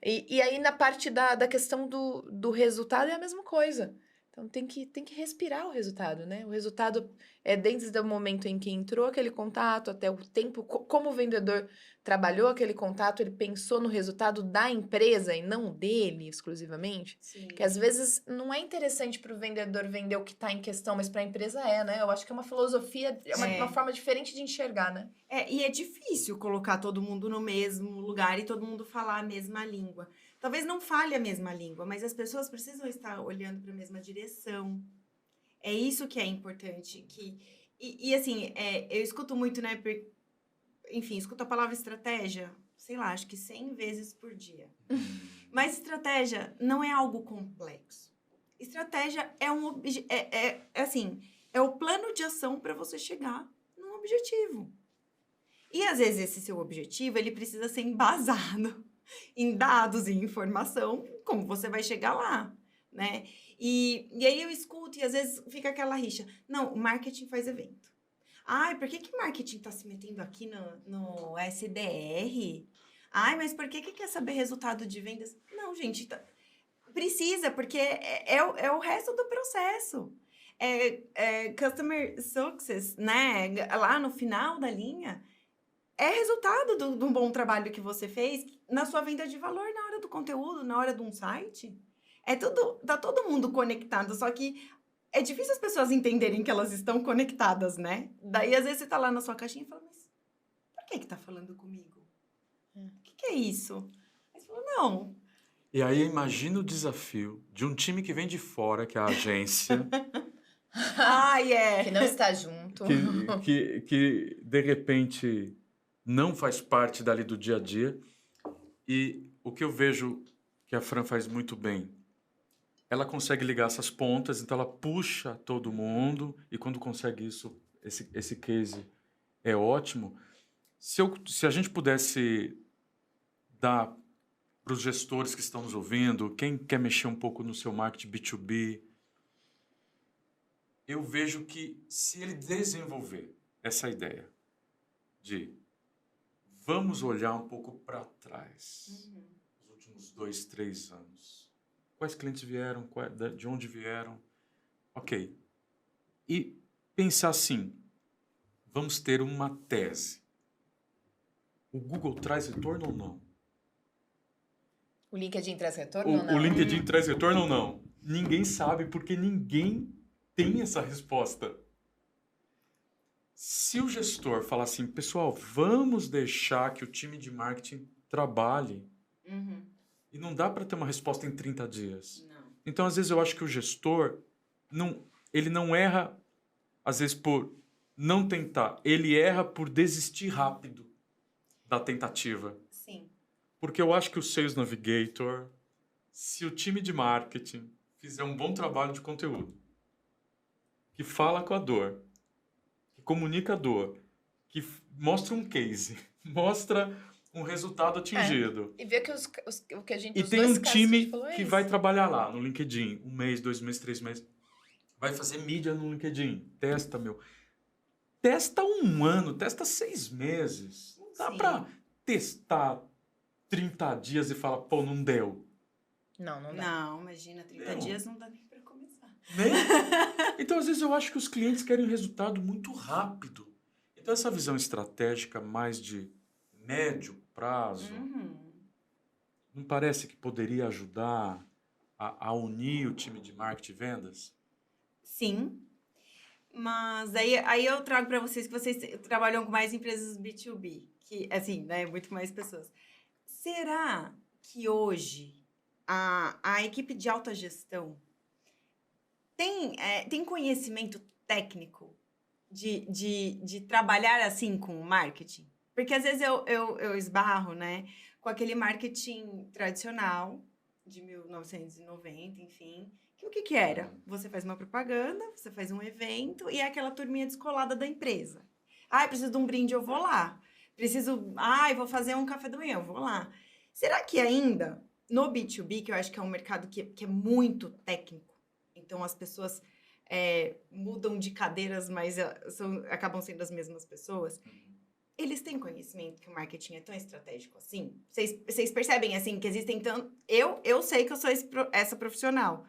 E aí, na parte da questão do resultado, é a mesma coisa. Então tem que respirar o resultado, né? O resultado é desde o momento em que entrou aquele contato até o tempo, como o vendedor trabalhou aquele contato, ele pensou no resultado da empresa e não dele exclusivamente. Sim. Que às vezes não é interessante para o vendedor vender o que está em questão, mas para a empresa né? Eu acho que é uma filosofia, uma forma diferente de enxergar, né? E é difícil colocar todo mundo no mesmo lugar e todo mundo falar a mesma língua. Talvez não fale a mesma língua, mas as pessoas precisam estar olhando para a mesma direção. É isso que é importante. Assim, eu escuto muito, né? Enfim, escuto a palavra estratégia, sei lá, acho que 100 vezes por dia. Mas estratégia não é algo complexo. Estratégia é o plano de ação para você chegar num objetivo. E às vezes esse seu objetivo, ele precisa ser embasado em dados e informação, como você vai chegar lá, né? E aí eu escuto e às vezes fica aquela rixa. Não, o marketing faz evento. Ai, por que marketing está se metendo aqui no SDR? Ai, mas por que quer saber resultado de vendas? Não, gente, precisa, porque é o resto do processo. Customer success, né? Lá no final da linha, é resultado de um bom trabalho que você fez na sua venda de valor, na hora do conteúdo, na hora de um site. Tá todo mundo conectado, só que é difícil as pessoas entenderem que elas estão conectadas, né? Daí, às vezes, você tá lá na sua caixinha e fala, mas por que tá falando comigo? O que é isso? Aí você fala, não. E aí, imagina o desafio de um time que vem de fora, que é a agência... Que não está junto. que de repente não faz parte dali do dia a dia. E o que eu vejo que a Fran faz muito bem, ela consegue ligar essas pontas, então ela puxa todo mundo, e quando consegue isso, esse case é ótimo. Se a gente pudesse dar para os gestores que estão nos ouvindo, quem quer mexer um pouco no seu marketing B2B, eu vejo que se ele desenvolver essa ideia de vamos olhar um pouco para trás, nos últimos 2, 3 anos, quais clientes vieram, de onde vieram, ok, e pensar assim, vamos ter uma tese. O Google traz retorno ou não? O LinkedIn traz retorno ou não? O LinkedIn traz retorno ou não? Ninguém sabe, porque ninguém tem essa resposta. Se o gestor falar assim, pessoal, vamos deixar que o time de marketing trabalhe, e não dá para ter uma resposta em 30 dias. Não. Então, às vezes, eu acho que o gestor, ele não erra, às vezes, por não tentar. Ele erra por desistir rápido da tentativa. Sim. Porque eu acho que o Sales Navigator, se o time de marketing fizer um bom trabalho de conteúdo, que fala com a dor, que comunica a dor, que mostra um case, mostra um resultado atingido. E ver que o que a gente... E tem um time que vai trabalhar lá no LinkedIn, 1 mês, 2 meses, 3 meses. Vai fazer mídia no LinkedIn. Testa, Testa 1 ano, testa 6 meses. Não dá pra testar 30 dias e falar, pô, não deu. Não dá. Não, imagina, 30 dias não dá nem pra começar. Né? Então, às vezes, eu acho que os clientes querem um resultado muito rápido. Então, essa visão estratégica mais de médio prazo, não parece que poderia ajudar a unir o time de marketing e vendas? Sim. Mas aí eu trago para vocês que vocês trabalham com mais empresas B2B, que, assim, né, muito mais pessoas. Será que hoje a equipe de alta gestão tem conhecimento técnico de trabalhar assim com o marketing? Porque às vezes eu esbarro, né, com aquele marketing tradicional de 1990, enfim. Que o que era? Você faz uma propaganda, você faz um evento e é aquela turminha descolada da empresa. Ah, preciso de um brinde, eu vou lá. Vou fazer um café da manhã, eu vou lá. Será que ainda, no B2B, que eu acho que é um mercado que é muito técnico, então as pessoas mudam de cadeiras, mas acabam sendo as mesmas pessoas, eles têm conhecimento que o marketing é tão estratégico assim? Vocês percebem, assim, que existem tanto... Eu sei que eu sou essa profissional,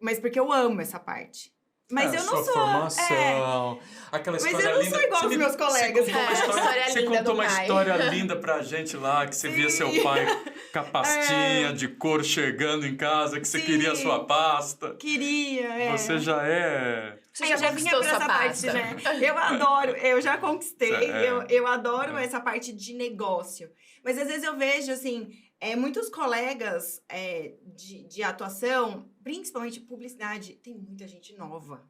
Mas porque eu amo essa parte. Mas eu não sua sou... formação, aquela Mas história eu não linda. sou igual Você aos me- meus colegas. Você contou uma É, história, história você linda contou do uma pai. história linda pra gente lá, que você via Sim. seu pai com a pastinha É. de couro chegando em casa, que você Sim. queria a sua pasta. Queria, Você já é... Você Eu já vinha conquistou pra sua essa parte, pasta. né? Eu adoro, eu já conquistei, É. eu adoro É. essa parte de negócio. Mas às vezes eu vejo, assim, muitos colegas de atuação, principalmente publicidade, tem muita gente nova.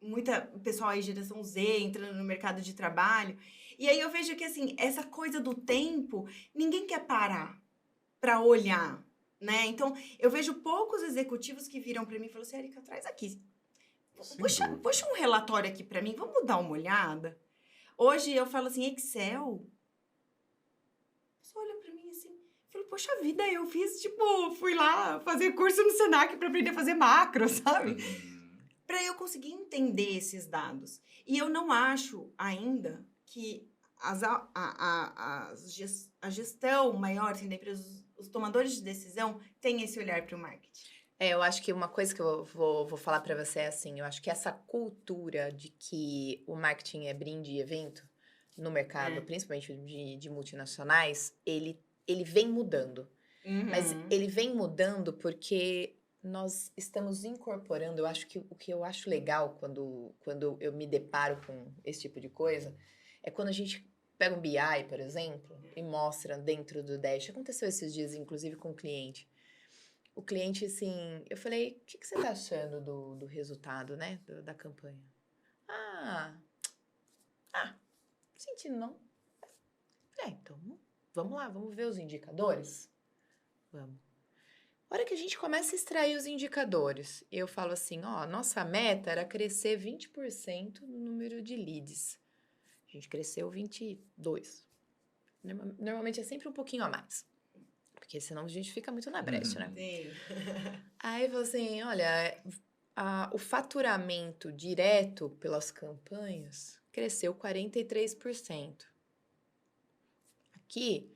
Muita pessoal aí, geração Z, entrando no mercado de trabalho. E aí eu vejo que, assim, essa coisa do tempo, ninguém quer parar para olhar, né? Então, eu vejo poucos executivos que viram para mim e falam assim, Érica, traz aqui. Sem Puxa dúvida. um relatório aqui para mim, vamos dar uma olhada? Hoje eu falo assim, Excel. A pessoa olha para mim assim, falo, poxa vida, eu fiz, tipo, fui lá fazer curso no Senac para aprender a fazer macro, sabe? Para eu conseguir entender esses dados. E eu não acho ainda que a gestão maior assim, da empresa, os tomadores de decisão, têm esse olhar para o marketing. Eu acho que uma coisa que eu vou falar pra você é assim, eu acho que essa cultura de que o marketing é brinde e evento no mercado, principalmente de multinacionais, ele vem mudando. Mas ele vem mudando porque nós estamos incorporando, eu acho que o que eu acho legal quando eu me deparo com esse tipo de coisa, é quando a gente pega um BI, por exemplo, e mostra dentro do Dash. Aconteceu esses dias, inclusive, com um cliente. O cliente, assim, eu falei, o que você tá achando do resultado, né, da campanha? Sentindo não. Então, vamos lá, vamos ver os indicadores? Vamos. A hora que a gente começa a extrair os indicadores, eu falo assim, nossa meta era crescer 20% no número de leads. A gente cresceu 22%. Normalmente é sempre um pouquinho a mais. Porque senão a gente fica muito na brecha, né? Sim. Aí eu falo assim, olha, o faturamento direto pelas campanhas cresceu 43%. Aqui,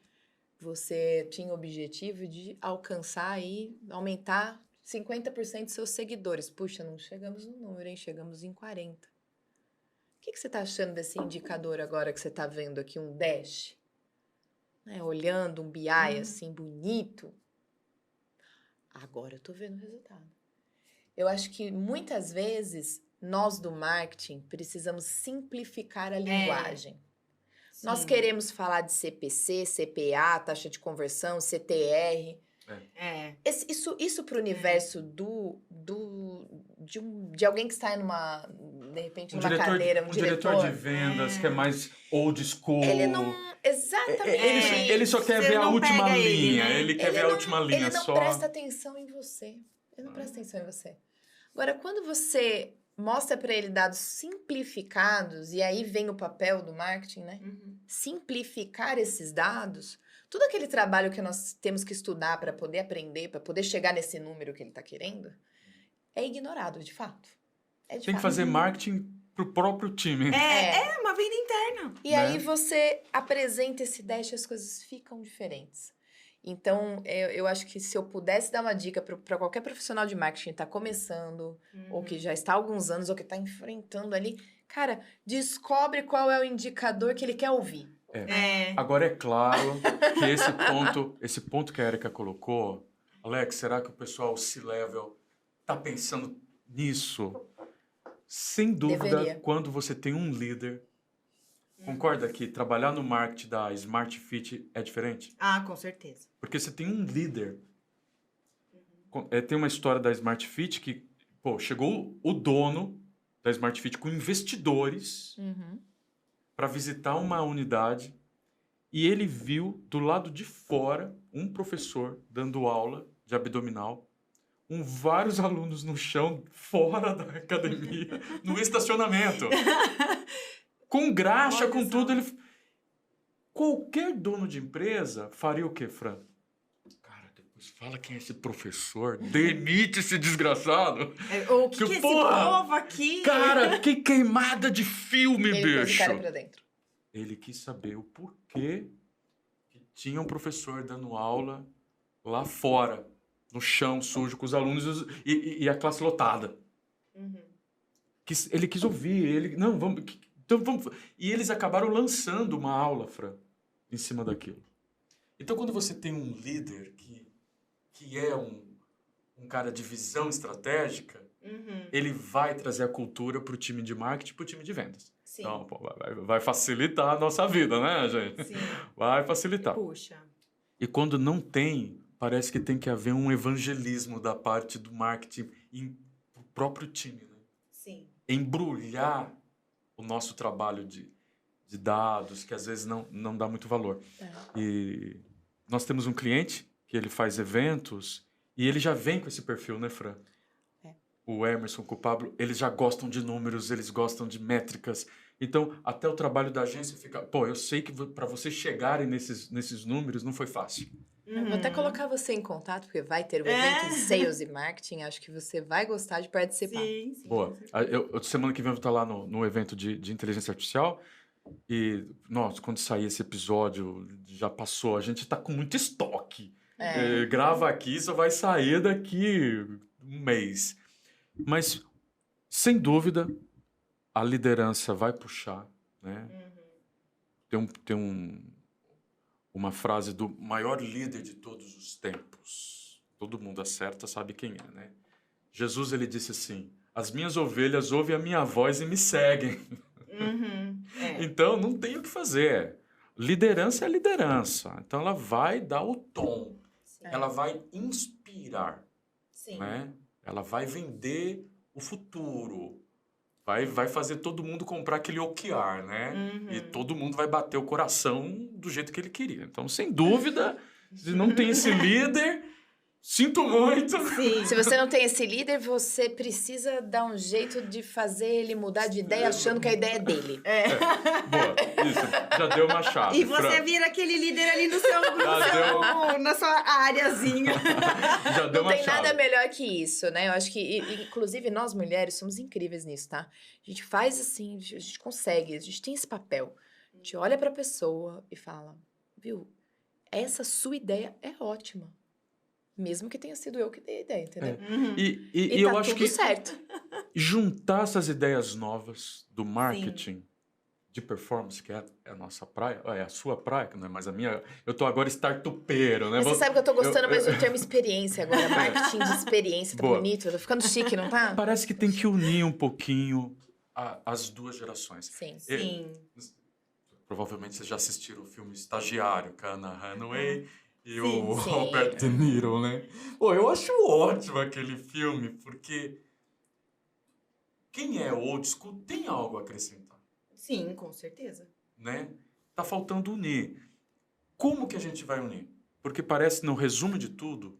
você tinha o objetivo de alcançar aí, aumentar 50% dos seus seguidores. Puxa, não chegamos no número, hein? Chegamos em 40%. O que você está achando desse indicador agora que você está vendo aqui, um dash? Né? Olhando um BI assim, bonito. Agora eu tô vendo o resultado. Eu acho que muitas vezes nós do marketing precisamos simplificar a linguagem. Nós Sim. queremos falar de CPC, CPA, taxa de conversão, CTR. Isso para o universo de alguém que está de repente, numa cadeira, um diretor de vendas, que é mais old school. Ele não... Exatamente. Ele só quer Você ver a não última pega linha. ele, né? Ele quer ver a última linha Ele não só. presta atenção em você. Ele não presta atenção em você. Agora, quando você mostra para ele dados simplificados, e aí vem o papel do marketing, né? Simplificar esses dados, todo aquele trabalho que nós temos que estudar para poder aprender, para poder chegar nesse número que ele está querendo, é ignorado, de fato. Tem que fazer marketing pro próprio time. É uma venda interna. E aí você apresenta esse dash e as coisas ficam diferentes. Então, eu acho que se eu pudesse dar uma dica para qualquer profissional de marketing que está começando, ou que já está há alguns anos, ou que está enfrentando ali, cara, descobre qual é o indicador que ele quer ouvir. Agora, é claro que esse ponto que a Érica colocou, Alex, será que o pessoal C-Level está pensando nisso? Sem dúvida, Deveria. quando você tem um líder, concorda que trabalhar no marketing da Smart Fit é diferente? Com certeza. Porque você tem um líder. Tem uma história da Smart Fit que, chegou o dono da Smart Fit com investidores para visitar uma unidade e ele viu do lado de fora um professor dando aula de abdominal com vários alunos no chão, fora da academia, no estacionamento. Com graxa, com tudo. Qualquer dono de empresa faria o quê, Fran? Cara, depois fala quem é esse professor, demite esse desgraçado. O que é esse povo aqui? Cara, que queimada de filme, Ele pôs o bicho. cara pra dentro. Ele quis saber o porquê que tinha um professor dando aula lá fora, no chão, sujo, com os alunos e a classe lotada. Uhum. Ele quis ouvir, não, vamos. E eles acabaram lançando uma aula, Fran, em cima daquilo. Então, quando você tem um líder que é um cara de visão estratégica, ele vai trazer a cultura para o time de marketing e para o time de vendas. Sim. Então, vai facilitar a nossa vida, né, gente? Sim. Vai facilitar. Puxa. E quando não tem, parece que tem que haver um evangelismo da parte do marketing para o próprio time, né? Sim. Embrulhar o nosso trabalho de dados, que às vezes não dá muito valor. E nós temos um cliente que ele faz eventos e ele já vem com esse perfil, né, Fran? O Emerson com o Pablo, eles já gostam de números, eles gostam de métricas. Então, até o trabalho da agência fica... Pô, eu sei que para vocês chegarem nesses números não foi fácil. Eu vou até colocar você em contato, porque vai ter o evento de Sales e Marketing. Acho que você vai gostar de participar. Sim. Boa. Semana que vem eu vou estar lá no evento de inteligência artificial. E, nossa, quando sair esse episódio, já passou. A gente está com muito estoque. Grava aqui, só vai sair daqui um mês. Mas, sem dúvida, a liderança vai puxar, né? Tem uma frase do maior líder de todos os tempos. Todo mundo acerta, sabe quem é, né? Jesus, ele disse assim, as minhas ovelhas ouvem a minha voz e me seguem. Então, não tem o que fazer. Liderança é liderança. Então, ela vai dar o tom. Ela vai inspirar. Sim. Né? Ela vai vender o futuro. Vai fazer todo mundo comprar aquele OKR, né? E todo mundo vai bater o coração do jeito que ele queria. Então, sem dúvida, se não tem esse líder, sinto muito. Sim. Se você não tem esse líder, você precisa dar um jeito de fazer ele mudar de ideia achando que a ideia é dele. Boa, isso. Já deu uma chave. E você vira aquele líder ali na sua áreazinha. Já deu Não uma tem chave. nada melhor que isso, né? Eu acho que, inclusive, nós mulheres somos incríveis nisso, tá? A gente faz assim, a gente consegue, a gente tem esse papel. A gente olha pra pessoa e fala, viu, essa sua ideia é ótima. Mesmo que tenha sido eu que dei a ideia, entendeu? E E eu tá acho tudo que certo. juntar essas ideias novas do marketing de performance, que é a nossa praia, é a sua praia, que não é mais a minha. Eu tô agora startupeiro, né? Mas você sabe que eu tô gostando mais do termo experiência agora. Marketing de experiência, tá Boa. bonito, tá ficando chique, não tá? Parece que tem que unir um pouquinho as duas gerações. Sim. Sim. Provavelmente vocês já assistiram o filme Estagiário, com a Anna Hathaway e Sim, o sim. Robert De Niro, né? Pô, eu acho ótimo aquele filme, porque quem é old school tem algo a acrescentar, Sim, com certeza. né? Tá faltando unir. Como que a gente vai unir? Porque parece, no resumo de tudo,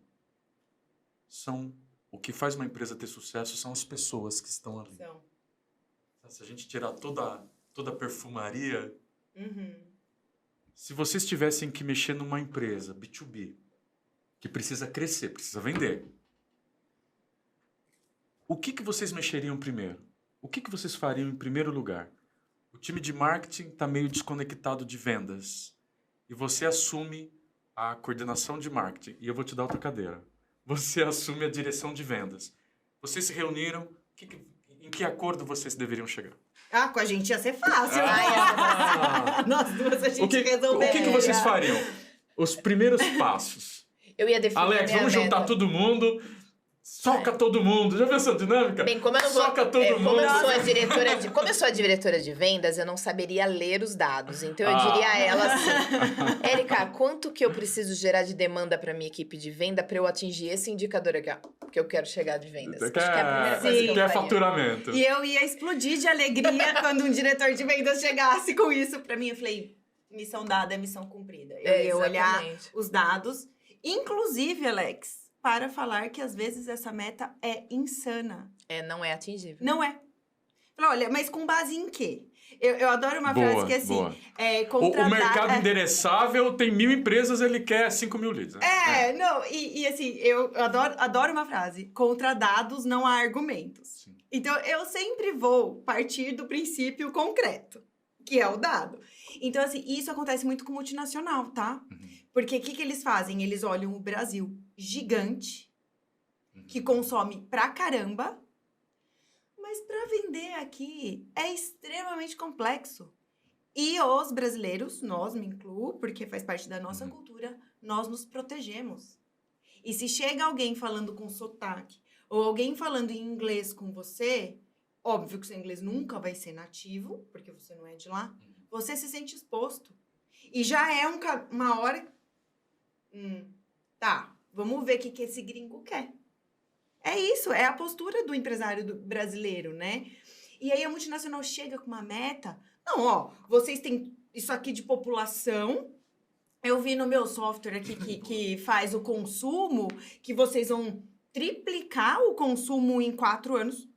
o que faz uma empresa ter sucesso são as pessoas que estão ali. Então, Se a gente tirar toda a perfumaria, uhum. se vocês tivessem que mexer numa empresa B2B, que precisa crescer, precisa vender, o que vocês mexeriam primeiro? O que vocês fariam em primeiro lugar? O time de marketing está meio desconectado de vendas. E você assume a coordenação de marketing. E eu vou te dar outra cadeira. Você assume a direção de vendas. Vocês se reuniram. Em que acordo vocês deveriam chegar? Ah, com a gente ia ser fácil. Nós duas a gente O que resolveria. vocês fariam? Os primeiros passos. Eu ia definir Alex, a minha vamos juntar meta. todo mundo. Soca todo mundo. Já viu essa dinâmica? Bem, como eu não vou, Soca todo mundo. como eu sou a diretora de vendas, eu não saberia ler os dados. Então eu diria a ela assim: Érica, quanto que eu preciso gerar de demanda para minha equipe de venda para eu atingir esse indicador aqui, ó, que eu quero chegar de vendas? Acho que é a primeira coisa que eu Quer faria. faturamento. E eu ia explodir de alegria quando um diretor de vendas chegasse com isso pra mim. Eu falei, missão dada é missão cumprida. Eu ia olhar Exatamente. os dados. Inclusive, Alex, para falar que às vezes essa meta é insana. Não é atingível. Não é. Falei, olha, mas com base em quê? Eu adoro uma frase que é assim... boa. Contratar... O mercado endereçável tem 1000 empresas, ele quer 5.000 leads. Né? Não, e assim, eu adoro uma frase. Contra dados não há argumentos. Sim. Então, eu sempre vou partir do princípio concreto, que é o dado. Então, assim, isso acontece muito com multinacional, tá? Porque o que eles fazem? Eles olham o Brasil gigante que consome pra caramba, mas para vender aqui é extremamente complexo. E os brasileiros, nós me incluo, porque faz parte da nossa cultura, nós nos protegemos. E se chega alguém falando com sotaque, ou alguém falando em inglês com você, óbvio que seu inglês nunca vai ser nativo, porque você não é de lá, você se sente exposto. E já é uma hora... tá, vamos ver o que esse gringo quer. É isso, é a postura do empresário brasileiro, né? E aí a multinacional chega com uma meta. Não, ó, vocês têm isso aqui de população. Eu vi no meu software aqui que faz o consumo, que vocês vão triplicar o consumo em 4 anos.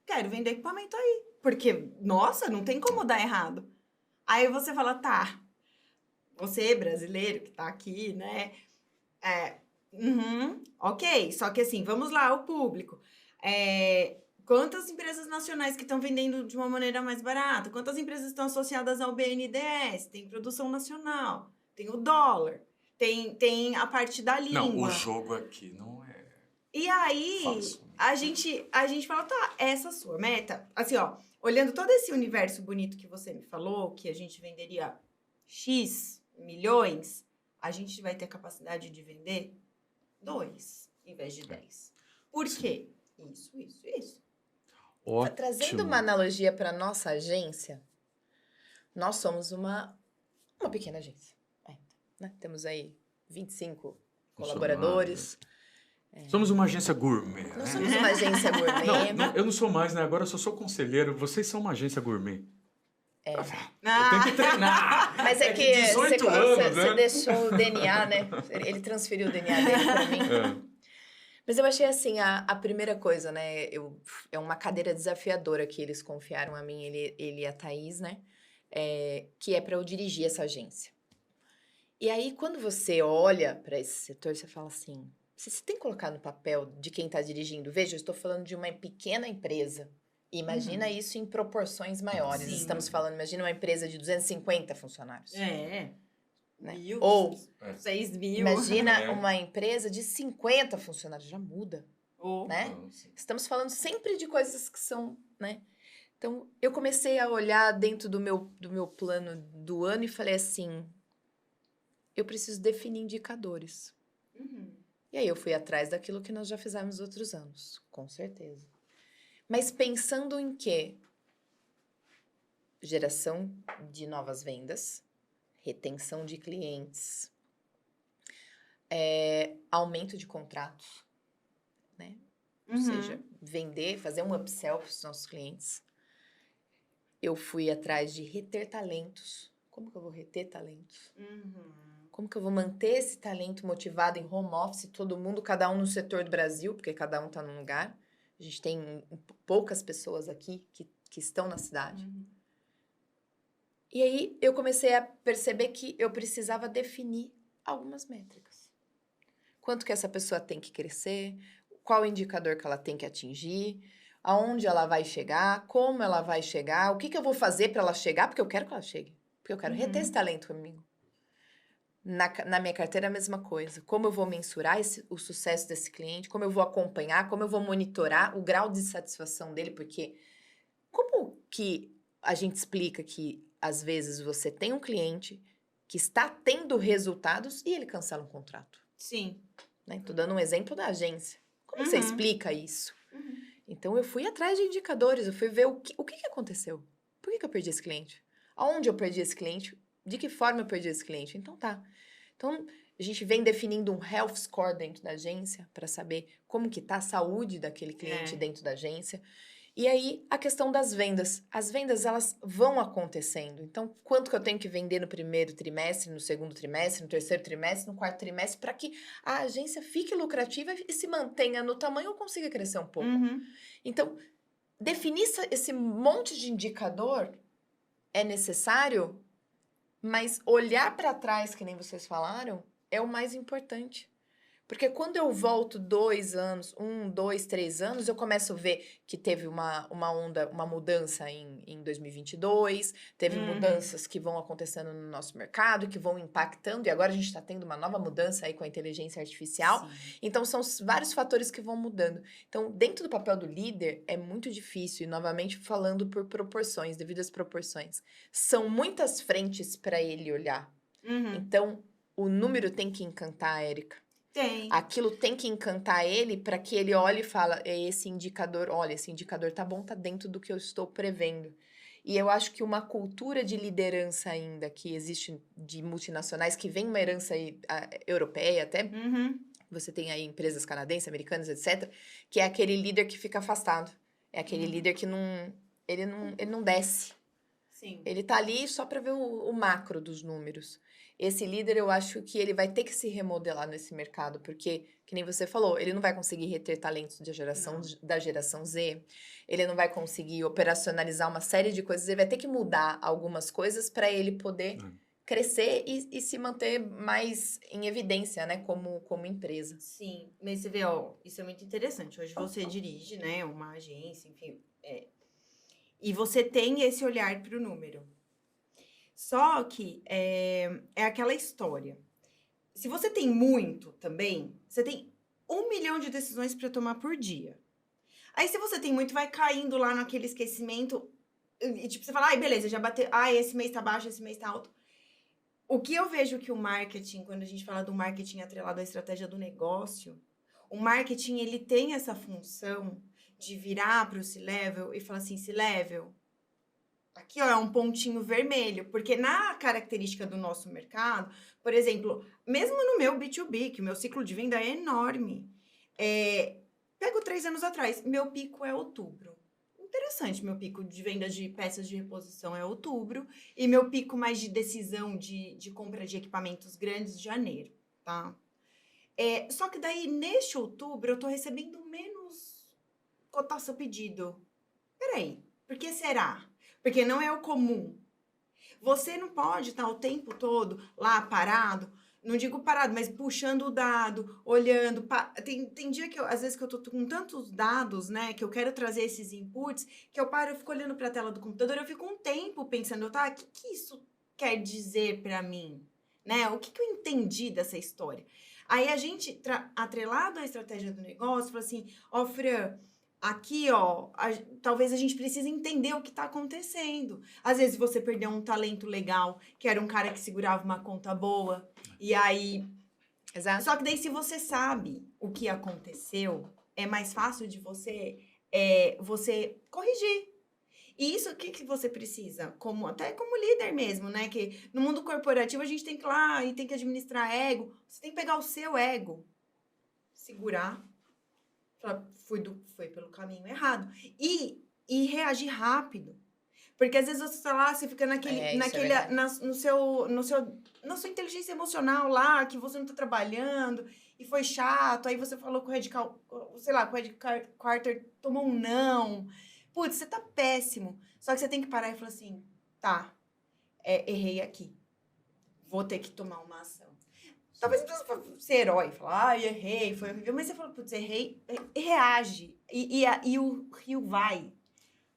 Quero vender equipamento aí. Porque, nossa, não tem como dar errado. Aí você fala, tá, você brasileiro que tá aqui, né? Ok, só que assim, vamos lá, o público. Quantas empresas nacionais que estão vendendo de uma maneira mais barata? Quantas empresas estão associadas ao BNDES? Tem produção nacional, tem o dólar, tem a parte da língua. Não, o jogo aqui não é E aí, fácil. a gente fala, tá, essa é a sua meta. Assim, ó, olhando todo esse universo bonito que você me falou, que a gente venderia X milhões, a gente vai ter capacidade de vender 2 em vez de 10. Por quê? Isso. Ótimo. Trazendo uma analogia para nossa agência, nós somos uma pequena agência. Né? Temos aí 25 colaboradores. Somos uma agência gourmet, né? Nós somos uma agência gourmet. Não, eu não sou mais, né? Agora eu só sou conselheiro. Vocês são uma agência gourmet. É. Eu tenho que treinar. Mas é que 18 anos, você né? deixou o DNA, né? Ele transferiu o DNA dele para mim. Mas eu achei assim, a primeira coisa, né? É uma cadeira desafiadora que eles confiaram a mim, ele e a Thaís, né? Que é para eu dirigir essa agência. E aí, quando você olha para esse setor, você fala assim... Você tem que colocar no papel de quem está dirigindo. Veja, eu estou falando de uma pequena empresa. Imagina isso em proporções maiores. Sim. Estamos falando, imagina uma empresa de 250 funcionários. Né? 1.000, ou 6 mil. Imagina uma empresa de 50 funcionários. Já muda, né? Estamos falando sempre de coisas que são, né? Então, eu comecei a olhar dentro do meu plano do ano e falei assim, eu preciso definir indicadores. E aí eu fui atrás daquilo que nós já fizemos outros anos, com certeza. Mas pensando em quê? Geração de novas vendas, retenção de clientes, aumento de contratos, né? Ou seja, vender, fazer um upsell para os nossos clientes. Eu fui atrás de reter talentos. Como que eu vou reter talentos? Como que eu vou manter esse talento motivado em home office, todo mundo, cada um no setor do Brasil, porque cada um está num lugar. A gente tem poucas pessoas aqui que estão na cidade. E aí eu comecei a perceber que eu precisava definir algumas métricas. Quanto que essa pessoa tem que crescer, qual o indicador que ela tem que atingir, aonde ela vai chegar, como ela vai chegar, o que eu vou fazer para ela chegar, porque eu quero que ela chegue. Porque eu quero reter esse talento comigo. Na minha carteira, a mesma coisa. Como eu vou mensurar o sucesso desse cliente, como eu vou acompanhar, como eu vou monitorar o grau de satisfação dele, porque como que a gente explica que, às vezes, você tem um cliente que está tendo resultados e ele cancela um contrato? Sim. Né? Tô dando um exemplo da agência. Como você explica isso? Então, eu fui atrás de indicadores, eu fui ver o que aconteceu. Por que eu perdi esse cliente? Aonde eu perdi esse cliente? De que forma eu perdi esse cliente? Então, tá. Então, a gente vem definindo um health score dentro da agência para saber como que tá a saúde daquele cliente dentro da agência. E aí, a questão das vendas. As vendas, elas vão acontecendo. Então, quanto que eu tenho que vender no primeiro trimestre, no segundo trimestre, no terceiro trimestre, no quarto trimestre, para que a agência fique lucrativa e se mantenha no tamanho ou consiga crescer um pouco. Então, definir esse monte de indicador é necessário, mas olhar para trás, que nem vocês falaram, é o mais importante. Porque quando eu volto 2 anos, 1, 2, 3 anos, eu começo a ver que teve uma onda, uma mudança em 2022, teve mudanças que vão acontecendo no nosso mercado, que vão impactando, e agora a gente está tendo uma nova mudança aí com a inteligência artificial. Sim. Então, são vários fatores que vão mudando. Então, dentro do papel do líder, é muito difícil, e novamente falando por proporções, devidas proporções. São muitas frentes para ele olhar. Então, o número tem que encantar a Érica. Tem. Aquilo tem que encantar ele para que ele olhe e fala, é esse indicador, olha, esse indicador tá bom, tá dentro do que eu estou prevendo. E eu acho que uma cultura de liderança ainda que existe de multinacionais, que vem uma herança aí, europeia até, você tem aí empresas canadenses, americanas, etc., que é aquele líder que fica afastado. É aquele líder que ele não desce. Sim. Ele tá ali só para ver o macro dos números. Esse líder, eu acho que ele vai ter que se remodelar nesse mercado, porque, que nem você falou, ele não vai conseguir reter talentos da geração Z, ele não vai conseguir operacionalizar uma série de coisas, ele vai ter que mudar algumas coisas para ele poder crescer e se manter mais em evidência, né, como empresa. Sim, mas você vê, ó, isso é muito interessante. Hoje você dirige, né, uma agência, enfim, e você tem esse olhar para o número. Só que é aquela história. Se você tem muito também, você tem 1 milhão de decisões para tomar por dia. Aí, se você tem muito, vai caindo lá naquele esquecimento. E tipo, você fala, ai, beleza, já bateu. Ai, esse mês tá baixo, esse mês tá alto. O que eu vejo que o marketing, quando a gente fala do marketing atrelado à estratégia do negócio, o marketing, ele tem essa função de virar para o C-Level e falar assim, C-Level, aqui, ó, é um pontinho vermelho, porque na característica do nosso mercado, por exemplo, mesmo no meu B2B, que o meu ciclo de venda é enorme, pego 3 anos atrás, meu pico é outubro. Interessante, meu pico de venda de peças de reposição é outubro, e meu pico mais de decisão de compra de equipamentos grandes, janeiro, tá? Só que daí, neste outubro, eu tô recebendo menos cotação pedido. Peraí, por que será? Porque não é o comum. Você não pode estar o tempo todo lá parado, não digo parado, mas puxando o dado, olhando. Tem dia que às vezes que eu tô com tantos dados, né, que eu quero trazer esses inputs, que eu paro, eu fico olhando para a tela do computador, eu fico um tempo pensando, tá, o que isso quer dizer para mim? Né? O que eu entendi dessa história? Aí a gente, atrelado à estratégia do negócio, fala assim, ó, Fran, aqui, ó, talvez a gente precise entender o que está acontecendo. Às vezes você perdeu um talento legal, que era um cara que segurava uma conta boa, e aí... Exato. Só que daí, se você sabe o que aconteceu, é mais fácil de você, você corrigir. E isso, o que você precisa? Até como líder mesmo, né? Que no mundo corporativo a gente tem que ir lá e tem que administrar ego. Você tem que pegar o seu ego, segurar, foi pelo caminho errado. E reagir rápido. Porque às vezes você tá lá, você fica na sua inteligência emocional lá, que você não tá trabalhando, e foi chato, aí você falou com o Red Carter tomou um não. Putz, você tá péssimo. Só que você tem que parar e falar assim, tá, errei aqui. Vou ter que tomar uma ação. Talvez não precisa ser herói, falar, ai, errei, foi horrível. Mas você fala, putz, errei, reage. E o rio vai.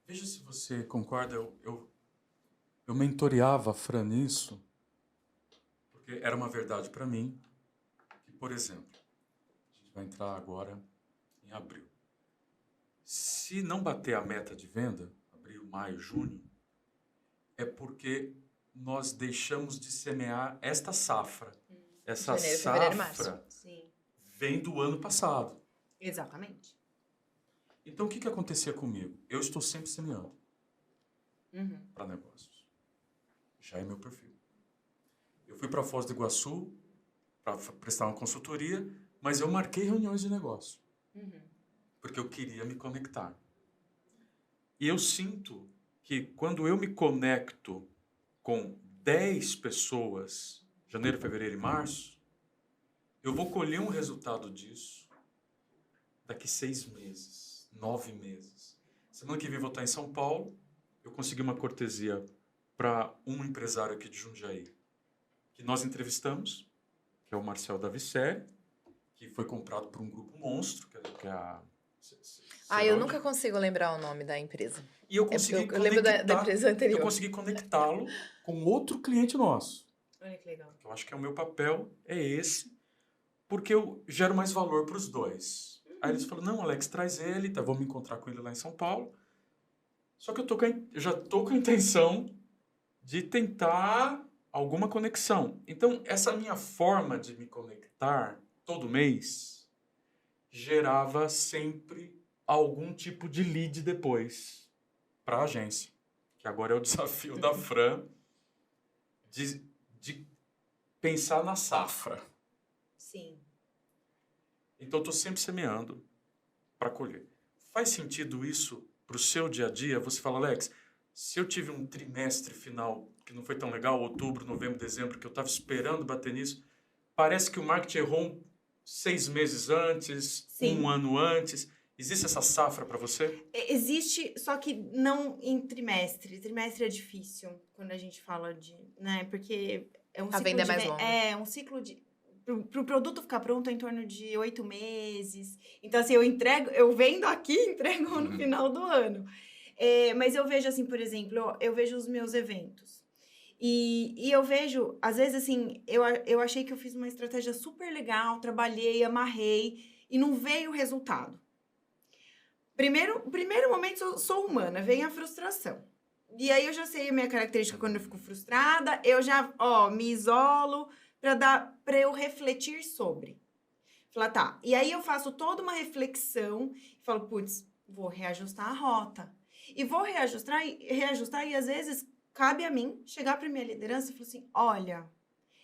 Veja se você concorda, eu mentoreava a Fran nisso, porque era uma verdade para mim, que, por exemplo, a gente vai entrar agora em abril. Se não bater a meta de venda, abril, maio, junho, é porque nós deixamos de semear esta safra. Essa Janeiro, fevereiro, safra março. Sim. vem do ano passado. Exatamente. Então, o que acontecia comigo? Eu estou sempre semeando para negócios. Já é meu perfil. Eu fui para Foz do Iguaçu para prestar uma consultoria, mas eu marquei reuniões de negócio. Porque eu queria me conectar. E eu sinto que quando eu me conecto com 10 pessoas, janeiro, fevereiro e março, eu vou colher um resultado disso daqui 6 meses, 9 meses. Semana que vem vou estar em São Paulo, eu consegui uma cortesia para um empresário aqui de Jundiaí, que nós entrevistamos, que é o Marcel Daviceri, que foi comprado por um grupo monstro, que é a... Eu nunca consigo lembrar o nome da empresa. E eu consegui Eu lembro da empresa anterior. Eu consegui conectá-lo com outro cliente nosso. Olha que legal. Eu acho que o meu papel é esse, porque eu gero mais valor para os dois. Aí eles falaram, não, Alex, traz ele, tá, vamos encontrar com ele lá em São Paulo. Só que eu já tô com a intenção de tentar alguma conexão. Então, essa minha forma de me conectar todo mês gerava sempre algum tipo de lead depois para a agência. Que agora é o desafio da Fran de pensar na safra. Sim. Então, eu estou sempre semeando para colher. Faz sentido isso para o seu dia a dia? Você fala, Alex, se eu tive um trimestre final que não foi tão legal, outubro, novembro, dezembro, que eu estava esperando bater nisso, parece que o marketing errou 6 meses antes, Sim. 1 ano antes. Existe essa safra para você? Existe, só que não em trimestre. Trimestre é difícil quando a gente fala de... né? Porque é um A ciclo venda é de... mais longa. É um ciclo de... Para o produto ficar pronto é em torno de 8 meses. Então, assim, eu vendo aqui e entrego no final do ano. Mas eu vejo, assim, por exemplo, eu vejo os meus eventos. E eu vejo, às vezes, assim, eu achei que eu fiz uma estratégia super legal, trabalhei, amarrei, e não veio o resultado. Primeiro momento, eu sou humana, vem a frustração. E aí eu já sei a minha característica quando eu fico frustrada, eu já, me isolo para eu refletir sobre. Falar, tá. E aí eu faço toda uma reflexão e falo, putz, vou reajustar a rota. E vou reajustar e às vezes cabe a mim chegar para minha liderança e falar assim, olha,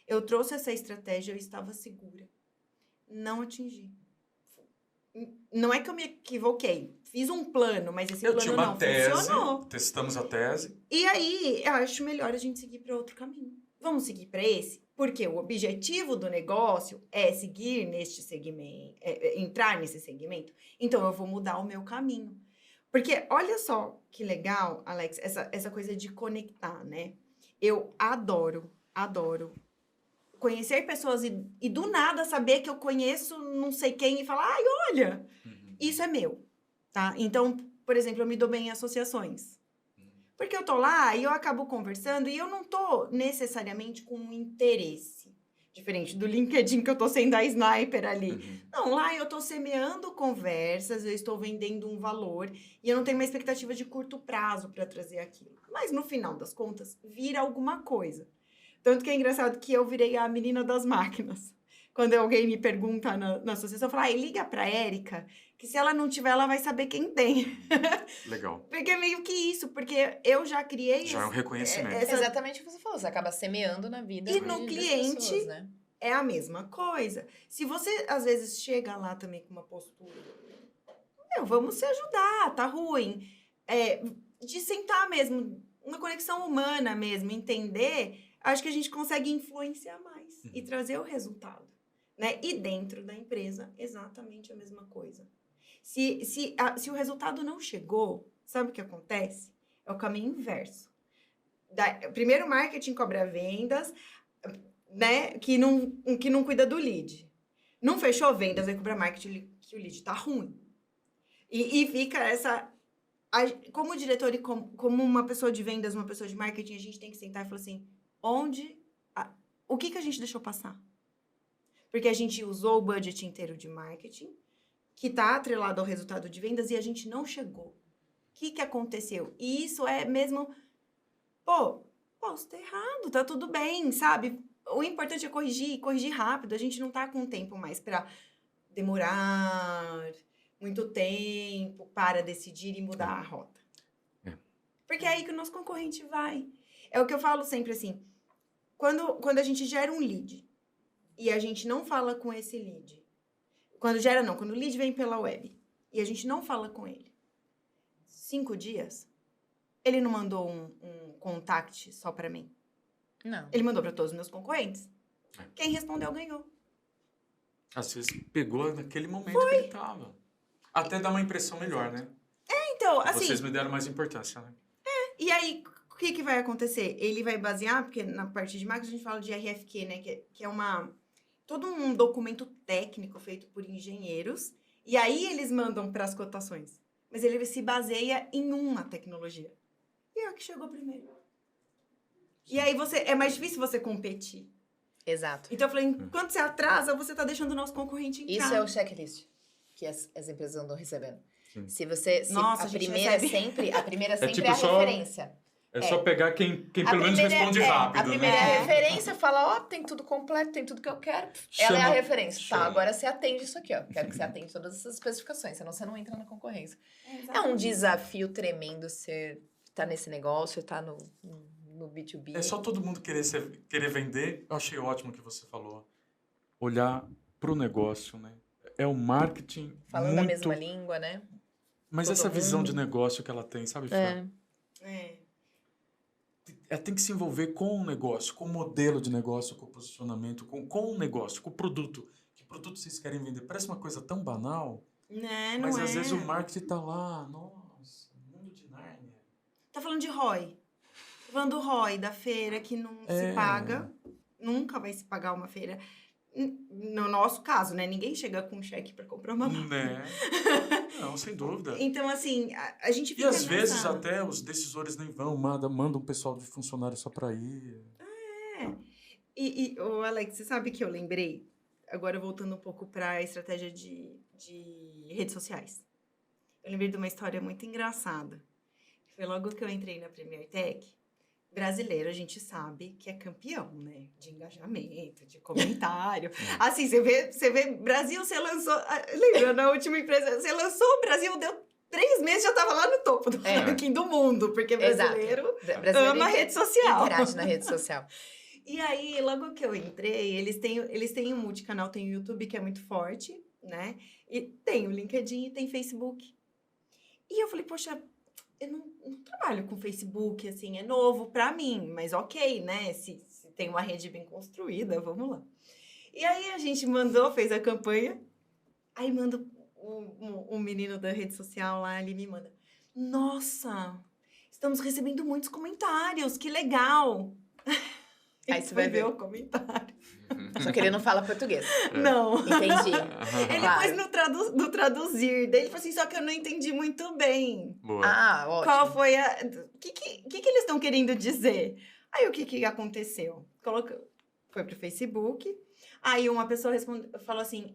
eu trouxe essa estratégia, eu estava segura. Não atingi. Não é que eu me equivoquei. Fiz um plano, mas esse plano não funcionou. Testamos a tese. E aí, eu acho melhor a gente seguir para outro caminho. Vamos seguir para esse? Porque o objetivo do negócio é seguir neste segmento, entrar nesse segmento. Então, eu vou mudar o meu caminho. Porque, olha só que legal, Alex, essa coisa de conectar, né? Eu adoro conhecer pessoas e do nada saber que eu conheço não sei quem e falar, ai, olha, isso é meu, tá? Então, por exemplo, eu me dou bem em associações. Porque eu tô lá e eu acabo conversando e eu não tô necessariamente com um interesse. Diferente do LinkedIn, que eu tô sendo a sniper ali. Não, lá eu tô semeando conversas, eu estou vendendo um valor e eu não tenho uma expectativa de curto prazo para trazer aquilo. Mas no final das contas, vira alguma coisa. Tanto que é engraçado que eu virei a menina das máquinas. Quando alguém me pergunta na associação, eu falo, liga pra Érica, que se ela não tiver, ela vai saber quem tem. Legal. Porque é meio que isso, porque eu já criei... Já é um reconhecimento. Exatamente o que você falou, você acaba semeando na vida e no cliente das pessoas, né? É a mesma coisa. Se você, às vezes, chega lá também com uma postura, vamos se ajudar, tá ruim. De sentar mesmo, uma conexão humana mesmo, entender, acho que a gente consegue influenciar mais e trazer o resultado. Né? E dentro da empresa, exatamente a mesma coisa. Se o resultado não chegou, sabe o que acontece? É o caminho inverso. Primeiro, o marketing cobra vendas, né? Que não cuida do lead. Não fechou vendas, vai cobrar marketing que o lead tá ruim. E fica essa... Como diretor e como uma pessoa de vendas, uma pessoa de marketing, a gente tem que sentar e falar assim, o que a gente deixou passar? Porque a gente usou o budget inteiro de marketing, que está atrelado ao resultado de vendas, e a gente não chegou. O que aconteceu? E isso é mesmo... Posso ter errado, tá tudo bem, sabe? O importante é corrigir rápido. A gente não tá com tempo mais para demorar muito tempo para decidir e mudar a rota. Porque é aí que o nosso concorrente vai. É o que eu falo sempre, assim, quando a gente gera um lead, e a gente não fala com esse lead. Quando o lead vem pela web e a gente não fala com ele. 5 dias, ele não mandou um contact só para mim. Não. Ele mandou para todos os meus concorrentes. Quem respondeu ganhou. Às vezes pegou naquele momento que ele tava. Até dá uma impressão melhor, né? Então, assim... Vocês me deram mais importância, né? E aí, o que vai acontecer? Ele vai basear, porque na parte de marketing a gente fala de RFQ, né? Que é uma todo um documento técnico feito por engenheiros, e aí eles mandam para as cotações. Mas ele se baseia em uma tecnologia. E é a que chegou primeiro. E aí é mais difícil você competir. Exato. Então eu falei, enquanto você atrasa, você tá deixando o nosso concorrente entrar. Isso é o checklist que as empresas andam recebendo. Sim. Nossa, a primeira sempre tipo é a só- referência. É só pegar quem A pelo menos primeira responde a rápido, primeira né? é a referência, fala, ó, tem tudo completo, tem tudo que eu quero. Ela é a Chama- referência. chama. Tá, agora você atende isso aqui, ó. Quero que você atende todas essas especificações, senão você não entra na concorrência. É um exatamente. desafio tremendo você tá nesse negócio, tá no B2B. É só todo mundo querer vender. Eu achei ótimo o que você falou. Olhar pro negócio, né? É o marketing Falando muito... a mesma língua, né? Mas todo essa visão mundo. de negócio que ela tem, sabe, Fran? Ela tem que se envolver com o negócio, com o modelo de negócio, com o posicionamento, com o negócio, com o produto. Que produto vocês querem vender? Parece uma coisa tão banal, Né, mas não às é. vezes o marketing tá lá. Nossa, mundo de Nárnia. Tá falando de ROI. Tá falando do ROI, da feira que não se paga. Nunca vai se pagar uma feira. No nosso caso, né? Ninguém chega com um cheque para comprar uma máquina. Né? Não, sem dúvida. Então, assim, a gente E fica às vezes nessa... até os decisores nem vão, mandam um pessoal de funcionário só para ir. Ô, Alex, você sabe que eu lembrei? Agora voltando um pouco para a estratégia de redes sociais. Eu lembrei de uma história muito engraçada. Foi logo que eu entrei na Premier Tech. Brasileiro, a gente sabe que é campeão, né? De engajamento, de comentário. Assim, você vê, Brasil, você lançou... Lembra, na última empresa, você lançou o Brasil, deu 3 meses, já tava lá no topo do ranking do mundo. Porque brasileiro ama a rede social. Interage na rede social. E aí, logo que eu entrei, eles têm um multicanal, tem o YouTube, que é muito forte, né? E tem o LinkedIn e tem Facebook. E eu falei, poxa... Eu não trabalho com Facebook, assim, é novo pra mim, mas ok, né? Se tem uma rede bem construída, vamos lá. E aí a gente fez a campanha, aí manda um menino da rede social lá, ele me manda, nossa, estamos recebendo muitos comentários, que legal! Aí você vai ver o comentário. Só que ele não fala português. Não. Entendi. Ele pôs no traduzir. Daí ele falou assim, só que eu não entendi muito bem. Boa. Ah, ótimo. Qual foi a... O que eles estão querendo dizer? Aí, o que aconteceu? Foi pro Facebook. Aí, uma pessoa falou assim,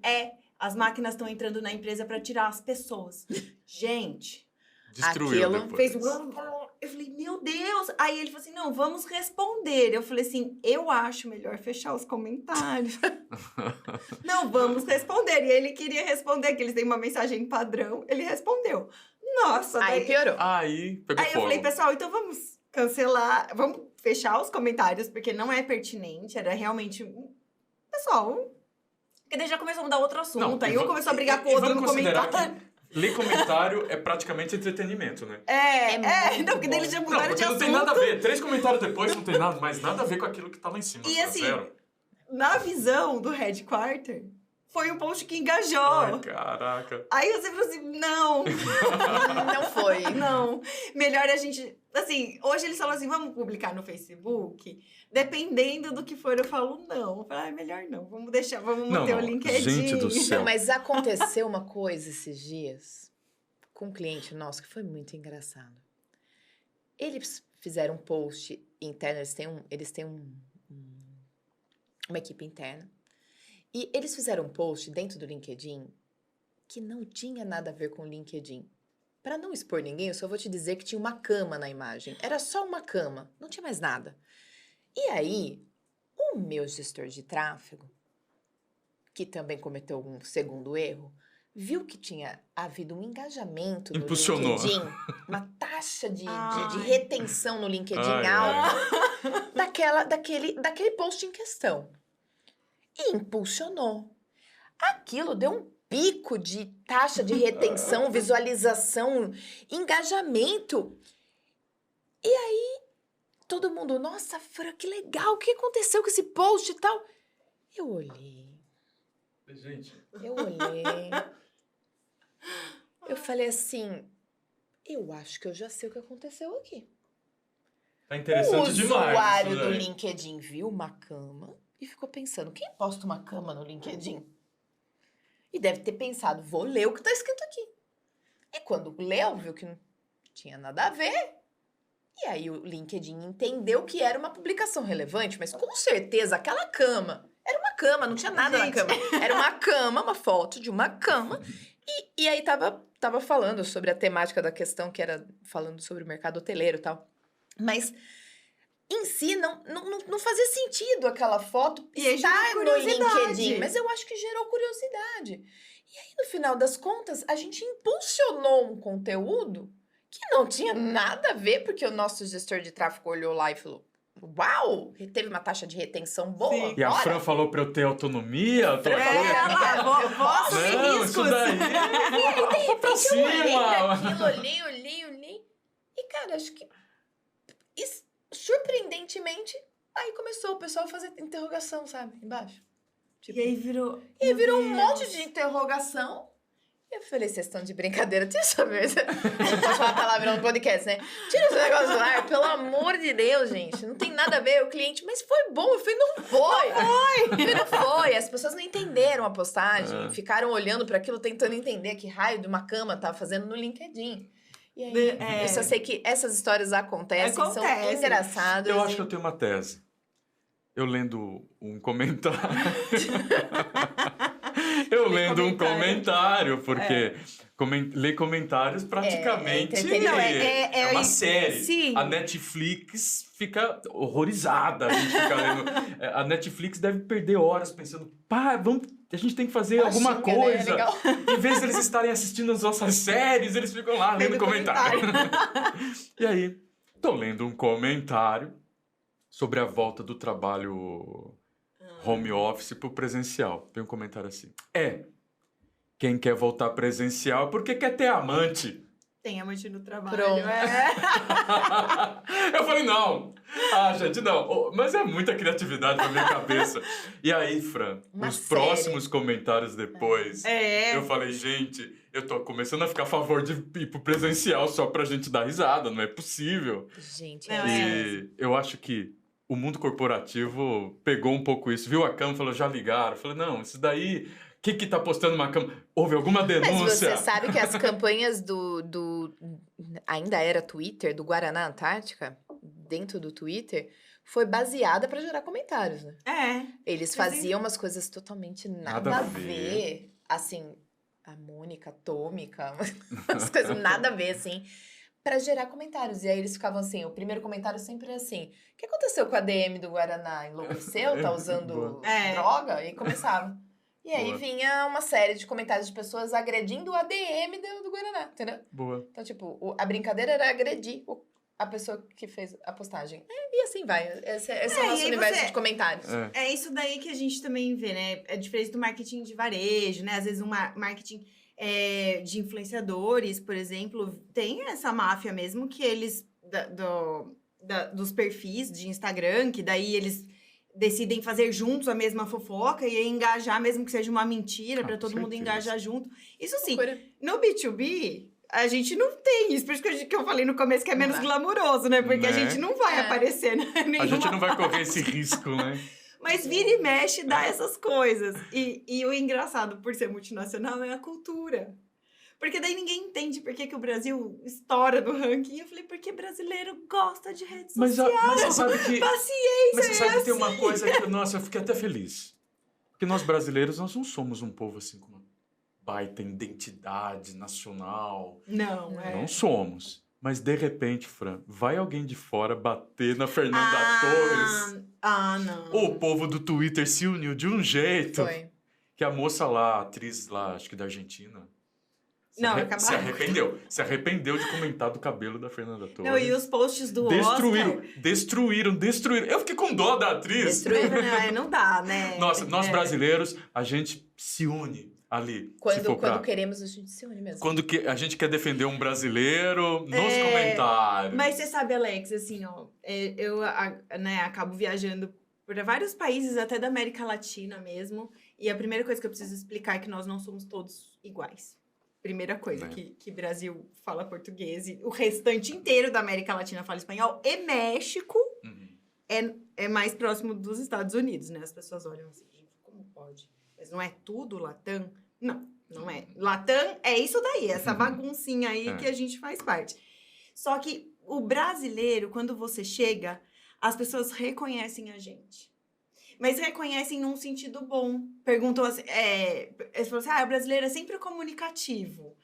as máquinas estão entrando na empresa para tirar as pessoas. Gente... Destruiu aquilo depois. Fez eu falei, meu Deus! Aí ele falou assim, não, vamos responder. Eu falei assim, eu acho melhor fechar os comentários. Não, vamos responder. E ele queria responder, que eles têm uma mensagem padrão. Ele respondeu. Nossa! Aí piorou. Aí pegou Aí fogo. eu falei, pessoal, então vamos cancelar, vamos fechar os comentários, porque não é pertinente, era realmente... Pessoal, porque daí já começou a mudar outro assunto, Não, aí um começou a brigar com o outro no comentário. Ler comentário é praticamente entretenimento, né? Não, porque daí eles já Não, mudaram de porque não assunto. tem nada a ver. 3 comentários depois não tem mais nada a ver com aquilo que tá lá em cima. E tá assim, zero. Na visão do headquarter, foi um post que engajou. Ai, caraca. Aí você falou assim, não, Não foi. não. Melhor a gente... Assim, hoje eles falam assim, vamos publicar no Facebook? Dependendo do que for, eu falo não. Eu falo, melhor não. Vamos deixar, vamos manter o LinkedIn. Gente do céu. Não, mas aconteceu uma coisa esses dias com um cliente nosso que foi muito engraçado. Eles fizeram um post interno, eles têm uma equipe interna. E eles fizeram um post dentro do LinkedIn que não tinha nada a ver com o LinkedIn. Para não expor ninguém, eu só vou te dizer que tinha uma cama na imagem. Era só uma cama, não tinha mais nada. E aí, o meu gestor de tráfego, que também cometeu um segundo erro, viu que tinha havido um engajamento no Impulsionou. LinkedIn, uma taxa de Ai. retenção no LinkedIn Ai, alta, daquele post em questão. E impulsionou. Aquilo deu um pico de taxa de retenção, visualização, engajamento. E aí, todo mundo, nossa, Fran, que legal, o que aconteceu com esse post e tal? Eu olhei. Gente, Eu falei assim, eu acho que eu já sei o que aconteceu aqui. tá O interessante demais. usuário isso do daí. LinkedIn viu uma cama e ficou pensando, quem posta uma cama no LinkedIn? E deve ter pensado, vou ler o que tá escrito aqui. E quando leu, viu que não tinha nada a ver. E aí o LinkedIn entendeu que era uma publicação relevante, mas com certeza aquela cama era uma cama, não tinha nada na cama. Era uma cama, uma foto de uma cama. E aí tava falando sobre a temática da questão, que era falando sobre o mercado hoteleiro e tal. Mas em si não fazia sentido aquela foto E aí estar gerou no curiosidade. LinkedIn. Mas eu acho que gerou curiosidade. E aí, no final das contas, a gente impulsionou um conteúdo que não tinha nada a ver, porque o nosso gestor de tráfego olhou lá e falou: uau, teve uma taxa de retenção boa. Sim. E a bora." Fran falou pra eu ter autonomia. Eu tô Fran falou, lá, vou assumir não, riscos. isso daí. E aí, de Vou pra repente, eu olhei pra cima. aquilo, olhei. E, cara, acho que, surpreendentemente, aí começou o pessoal a fazer interrogação, sabe? Embaixo. Tipo, E aí virou... e aí virou um Meu monte Deus. de interrogação. E eu falei, vocês estão de brincadeira, tira essa merda. Não posso falar palavrão no podcast, né? Tira esse negócio do ar, pelo amor de Deus, gente. Não tem nada a ver, o cliente, mas foi bom. Eu falei, não foi. Não foi. As pessoas não entenderam a postagem, ficaram olhando para aquilo, tentando entender que raio de uma cama tava fazendo no LinkedIn. E aí, eu só sei que essas histórias acontecem. São engraçadas. Eu acho que eu tenho uma tese. Eu lendo um comentário. Eu lendo um comentário, porque ler comentários praticamente é uma série. Sim. A Netflix fica horrorizada. A gente fica lendo. A Netflix deve perder horas pensando, pá, a gente tem que fazer alguma Xinga, coisa. né? Em vez de eles estarem assistindo as nossas séries, eles ficam lá lendo comentário. E aí, tô lendo um comentário sobre a volta do trabalho home office pro presencial. Tem um comentário assim. Quem quer voltar presencial é porque quer ter amante. Tem amante no trabalho. Pronto. Eu falei, não. Gente, não. Mas é muita criatividade pra minha cabeça. E aí, Fran, Uma os série. próximos comentários depois, eu falei, gente, eu tô começando a ficar a favor de ir pro presencial só pra gente dar risada. Não é possível. Gente, Não, E eu acho que o mundo corporativo pegou um pouco isso. Viu a cama, falou, já ligaram. Eu falei, não, isso daí... Quem que tá postando uma cama? Houve alguma denúncia? Mas você sabe que as campanhas ainda era Twitter, do Guaraná Antártica, dentro do Twitter, foi baseada para gerar comentários, né? Eles faziam umas coisas totalmente nada a ver. Assim, a Mônica atômica, umas coisas nada a ver, assim, para gerar comentários. E aí eles ficavam assim, o primeiro comentário sempre era assim, o que aconteceu com a DM do Guaraná? Enlouqueceu? Tá usando droga? E começava. E aí vinha uma série de comentários de pessoas agredindo o ADM do Guaraná, entendeu? Boa. Então, tipo, a brincadeira era agredir a pessoa que fez a postagem. E assim vai. Esse é o nosso universo de comentários. É isso daí que a gente também vê, né? É diferente do marketing de varejo, né? Às vezes um marketing de influenciadores, por exemplo, tem essa máfia mesmo que eles... dos perfis de Instagram, que daí eles... decidem fazer juntos a mesma fofoca e engajar, mesmo que seja uma mentira, para todo mundo engajar junto. Isso sim, no B2B, a gente não tem isso. Por isso que eu falei no começo que é menos glamuroso, né? Porque a gente não vai aparecer, né? A gente não vai correr esse risco, né? Mas vira e mexe dá essas coisas. E o engraçado, por ser multinacional, é a cultura. Porque daí ninguém entende por que o Brasil estoura no ranking. Eu falei, porque brasileiro gosta de rede social. Mas você sabe que... Paciência, Mas você sabe que tem uma assim. coisa que, nossa, eu fiquei até feliz. Porque nós brasileiros, nós não somos um povo assim com uma baita identidade nacional. Não somos. Mas, de repente, Fran, vai alguém de fora bater na Fernanda Torres. Não. O povo do Twitter se uniu de um jeito. Foi. Que a moça lá, a atriz lá, acho que da Argentina... Se arrependeu de comentar do cabelo da Fernanda Torres. Não, e os posts do Destruíram. Eu fiquei com dó da atriz. Não dá, né? Nós brasileiros, a gente se une ali. Quando queremos, a gente se une mesmo. Quando a gente quer defender um brasileiro, nos comentários. Mas você sabe, Alex, assim, ó, eu acabo viajando por vários países, até da América Latina mesmo, e a primeira coisa que eu preciso explicar é que nós não somos todos iguais. Primeira coisa, que Brasil fala português e o restante inteiro da América Latina fala espanhol, e México é mais próximo dos Estados Unidos, né? As pessoas olham assim, gente, como pode? Mas não é tudo Latam? Não é. Latam é isso daí, essa baguncinha aí que a gente faz parte. Só que o brasileiro, quando você chega, as pessoas reconhecem a gente. Mas reconhecem num sentido bom. Perguntou assim, eles falaram assim, o brasileiro é sempre comunicativo.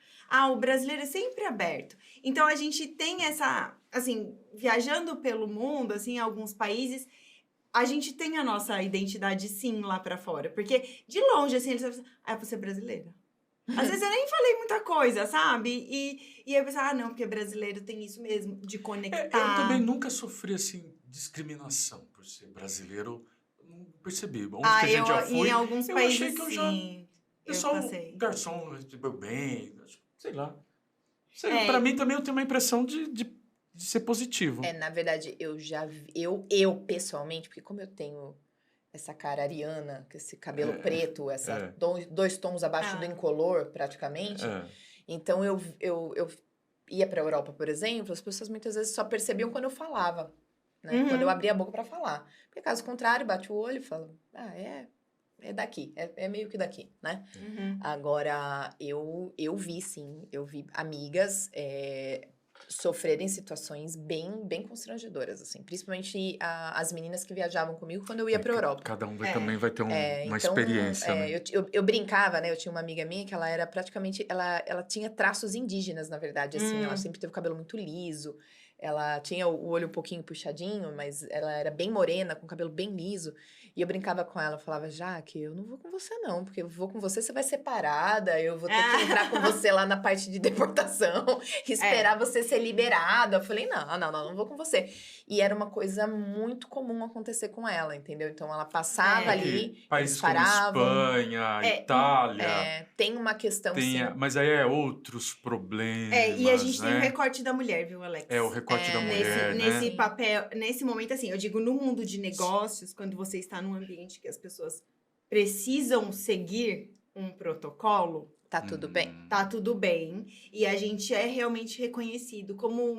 O brasileiro é sempre aberto. Então, a gente tem essa, assim, viajando pelo mundo, assim, em alguns países, a gente tem a nossa identidade, sim, lá pra fora. Porque, de longe, assim, eles falam assim, você é brasileira. Às vezes eu nem falei muita coisa, sabe? E eu pensava, não, porque brasileiro tem isso mesmo, de conectar. Eu também nunca sofri, assim, discriminação por ser brasileiro. Não percebi. Onde que a gente já foi, em alguns eu países, achei que eu já... sim. Pessoal, passei. garçom recebeu bem, sei lá. Pra mim também eu tenho uma impressão de ser positivo. Na verdade, eu já vi, pessoalmente, porque como eu tenho essa cara ariana, com esse cabelo preto, dois tons abaixo do incolor, praticamente, então eu ia pra Europa, por exemplo, as pessoas muitas vezes só percebiam quando eu falava, né? Quando eu abria a boca pra falar. Porque caso contrário, bate o olho e fala, é daqui, é meio que daqui, né? Agora, eu vi, sim, eu vi amigas sofrerem situações bem constrangedoras, assim. Principalmente as meninas que viajavam comigo quando eu ia pra Europa. Cada um também vai ter uma Então, experiência, né? Eu brincava, né? Eu tinha uma amiga minha que ela era praticamente... Ela tinha traços indígenas, na verdade, assim. Ela sempre teve o cabelo muito liso. Ela tinha o olho um pouquinho puxadinho, mas ela era bem morena, com o cabelo bem liso. E eu brincava com ela, eu falava, Jaque, eu não vou com você não, porque eu vou com você vai ser parada, eu vou ter que entrar com você lá na parte de deportação, esperar você ser liberada. Eu falei, não vou com você. E era uma coisa muito comum acontecer com ela, entendeu? Então, ela passava ali, países eles paravam. como Espanha, Itália... tem uma questão, sim. Mas aí outros problemas, e a gente tem o né? recorte da mulher, viu, Alex? O recorte da mulher, nesse papel, nesse momento, assim, eu digo, no mundo de negócios, quando você está num ambiente que as pessoas precisam seguir um protocolo... Tá tudo bem. Tá tudo bem. E a gente é realmente reconhecido como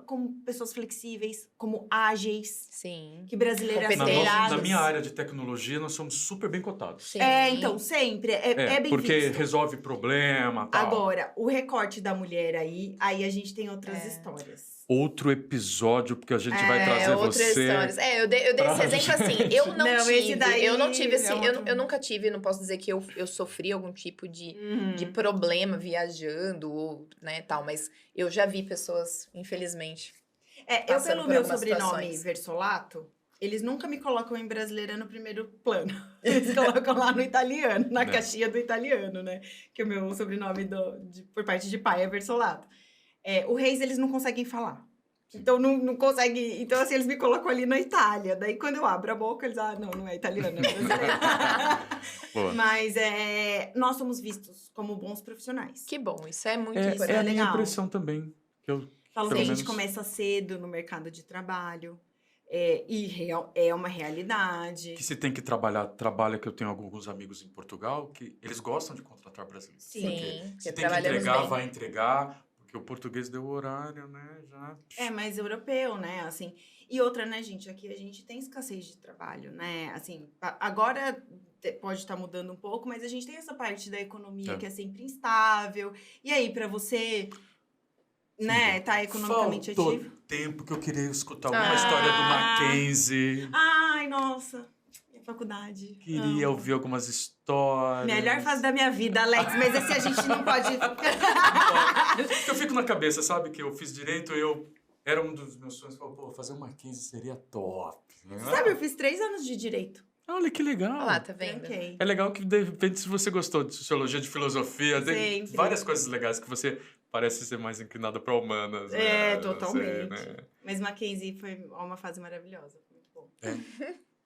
como pessoas flexíveis, como ágeis. Sim. Que brasileiras na minha área de tecnologia, nós somos super bem cotados. Sim. Então, sempre. É bem porque visto. resolve problema, tal. Agora, o recorte da mulher aí a gente tem outras histórias. Outro episódio, porque a gente vai trazer você... Histórias. Eu dei esse exemplo assim, eu não tive esse... Eu nunca tive, não posso dizer que eu sofri algum tipo de problema viajando, ou, né, tal, mas eu já vi pessoas, infelizmente, eu pelo meu sobrenome situações. Versolato, eles nunca me colocam em brasileira no primeiro plano. Eles colocam lá no italiano, na caixinha do italiano, né? Que o meu sobrenome por parte de pai é Versolato. O Reis, eles não conseguem falar. Então, não conseguem... Então, assim, eles me colocam ali na Itália. Daí, quando eu abro a boca, eles... não é italiano, é brasileiro. Mas nós somos vistos como bons profissionais. Que bom, isso é muito importante. É a minha impressão também. Falo que a gente começa cedo no mercado de trabalho. É uma realidade. Que se tem que trabalha, que eu tenho alguns amigos em Portugal, que eles gostam de contratar brasileiros. Sim, se tem que entregar, vai entregar... Porque o português deu o horário, né? Já... mas europeu, né? Assim, e outra, né, gente? Aqui a gente tem escassez de trabalho, né? Assim, agora pode estar mudando um pouco, mas a gente tem essa parte da economia que é sempre instável. E aí, para você, né, tá economicamente Faltou ativo? tempo que eu queria escutar alguma história do Mackenzie. Ai, nossa... faculdade. Queria ouvir algumas histórias. Melhor fase da minha vida, Alex, mas esse a gente não pode... Eu fico na cabeça, sabe? Que eu fiz direito, era um dos meus sonhos. Fazer uma Mackenzie seria top. Né? Sabe, eu fiz 3 anos de direito. Olha, que legal. Olha lá, tá vendo? É legal que, de repente, se você gostou de sociologia, de filosofia, tem várias coisas legais que você parece ser mais inclinado para humanas. Totalmente. Né? Mas Mackenzie foi uma fase maravilhosa. Muito bom.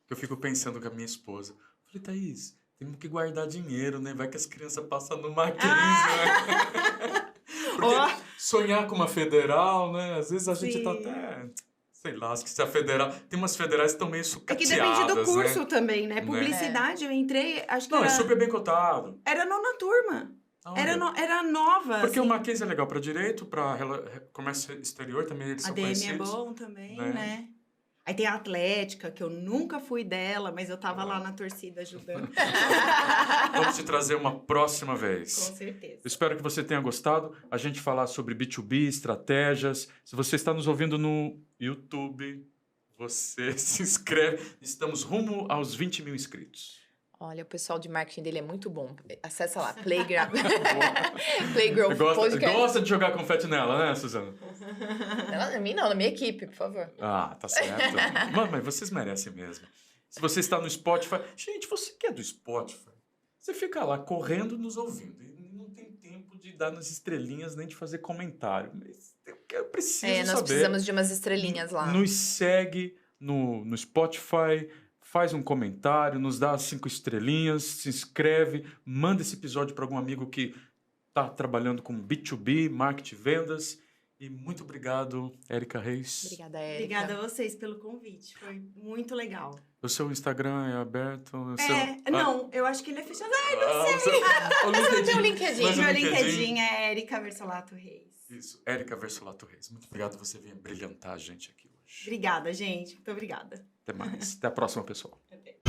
Eu fico pensando com a minha esposa. Falei, Thaís, temos que guardar dinheiro, né? Vai que as crianças passam no Mackenzie, né? Porque sonhar com uma federal, né? Às vezes a gente tá até... Sei lá, acho que se a federal... Tem umas federais que estão meio sucateadas, que depende do curso também, né? Publicidade, eu entrei, acho que é super bem cotado. Era 9ª turma. Era nova. Porque assim. o Mackenzie é legal para direito, para comércio exterior também, eles são conhecidos. ADM é bom também, né? Aí tem a Atlética, que eu nunca fui dela, mas eu tava lá na torcida ajudando. Vamos te trazer uma próxima Com vez. certeza. Eu espero que você tenha gostado. A gente falar sobre B2B, estratégias. Se você está nos ouvindo no YouTube, você se inscreve. Estamos rumo aos 20 mil inscritos. Olha, o pessoal de marketing dele é muito bom. Acessa lá, Playground. Playground Podcast. Gosta de jogar confete nela, né, Suzana? Na mim não, na minha equipe, por favor. Ah, tá certo. Mano, mas vocês merecem mesmo. Se você está no Spotify... Gente, você que é do Spotify, você fica lá correndo nos ouvindo. E não tem tempo de dar nas estrelinhas nem de fazer comentário. Mas eu preciso Nós saber. precisamos de umas estrelinhas lá. Nos segue no Spotify, faz um comentário, nos dá 5 estrelinhas, se inscreve, manda esse episódio para algum amigo que está trabalhando com B2B, marketing e vendas. E muito obrigado, Érica Reis. Obrigada, Érica. Obrigada a vocês pelo convite. Foi muito legal. O seu Instagram é aberto? Não, eu acho que ele é fechado. O Tem um LinkedIn. Mas o Meu LinkedIn é Érica Versolato Reis. Isso, Érica Versolato Reis. Muito obrigado por você vir brilhantar a gente aqui hoje. Obrigada, gente. Muito obrigada. Até mais. Até a próxima, pessoal. Até.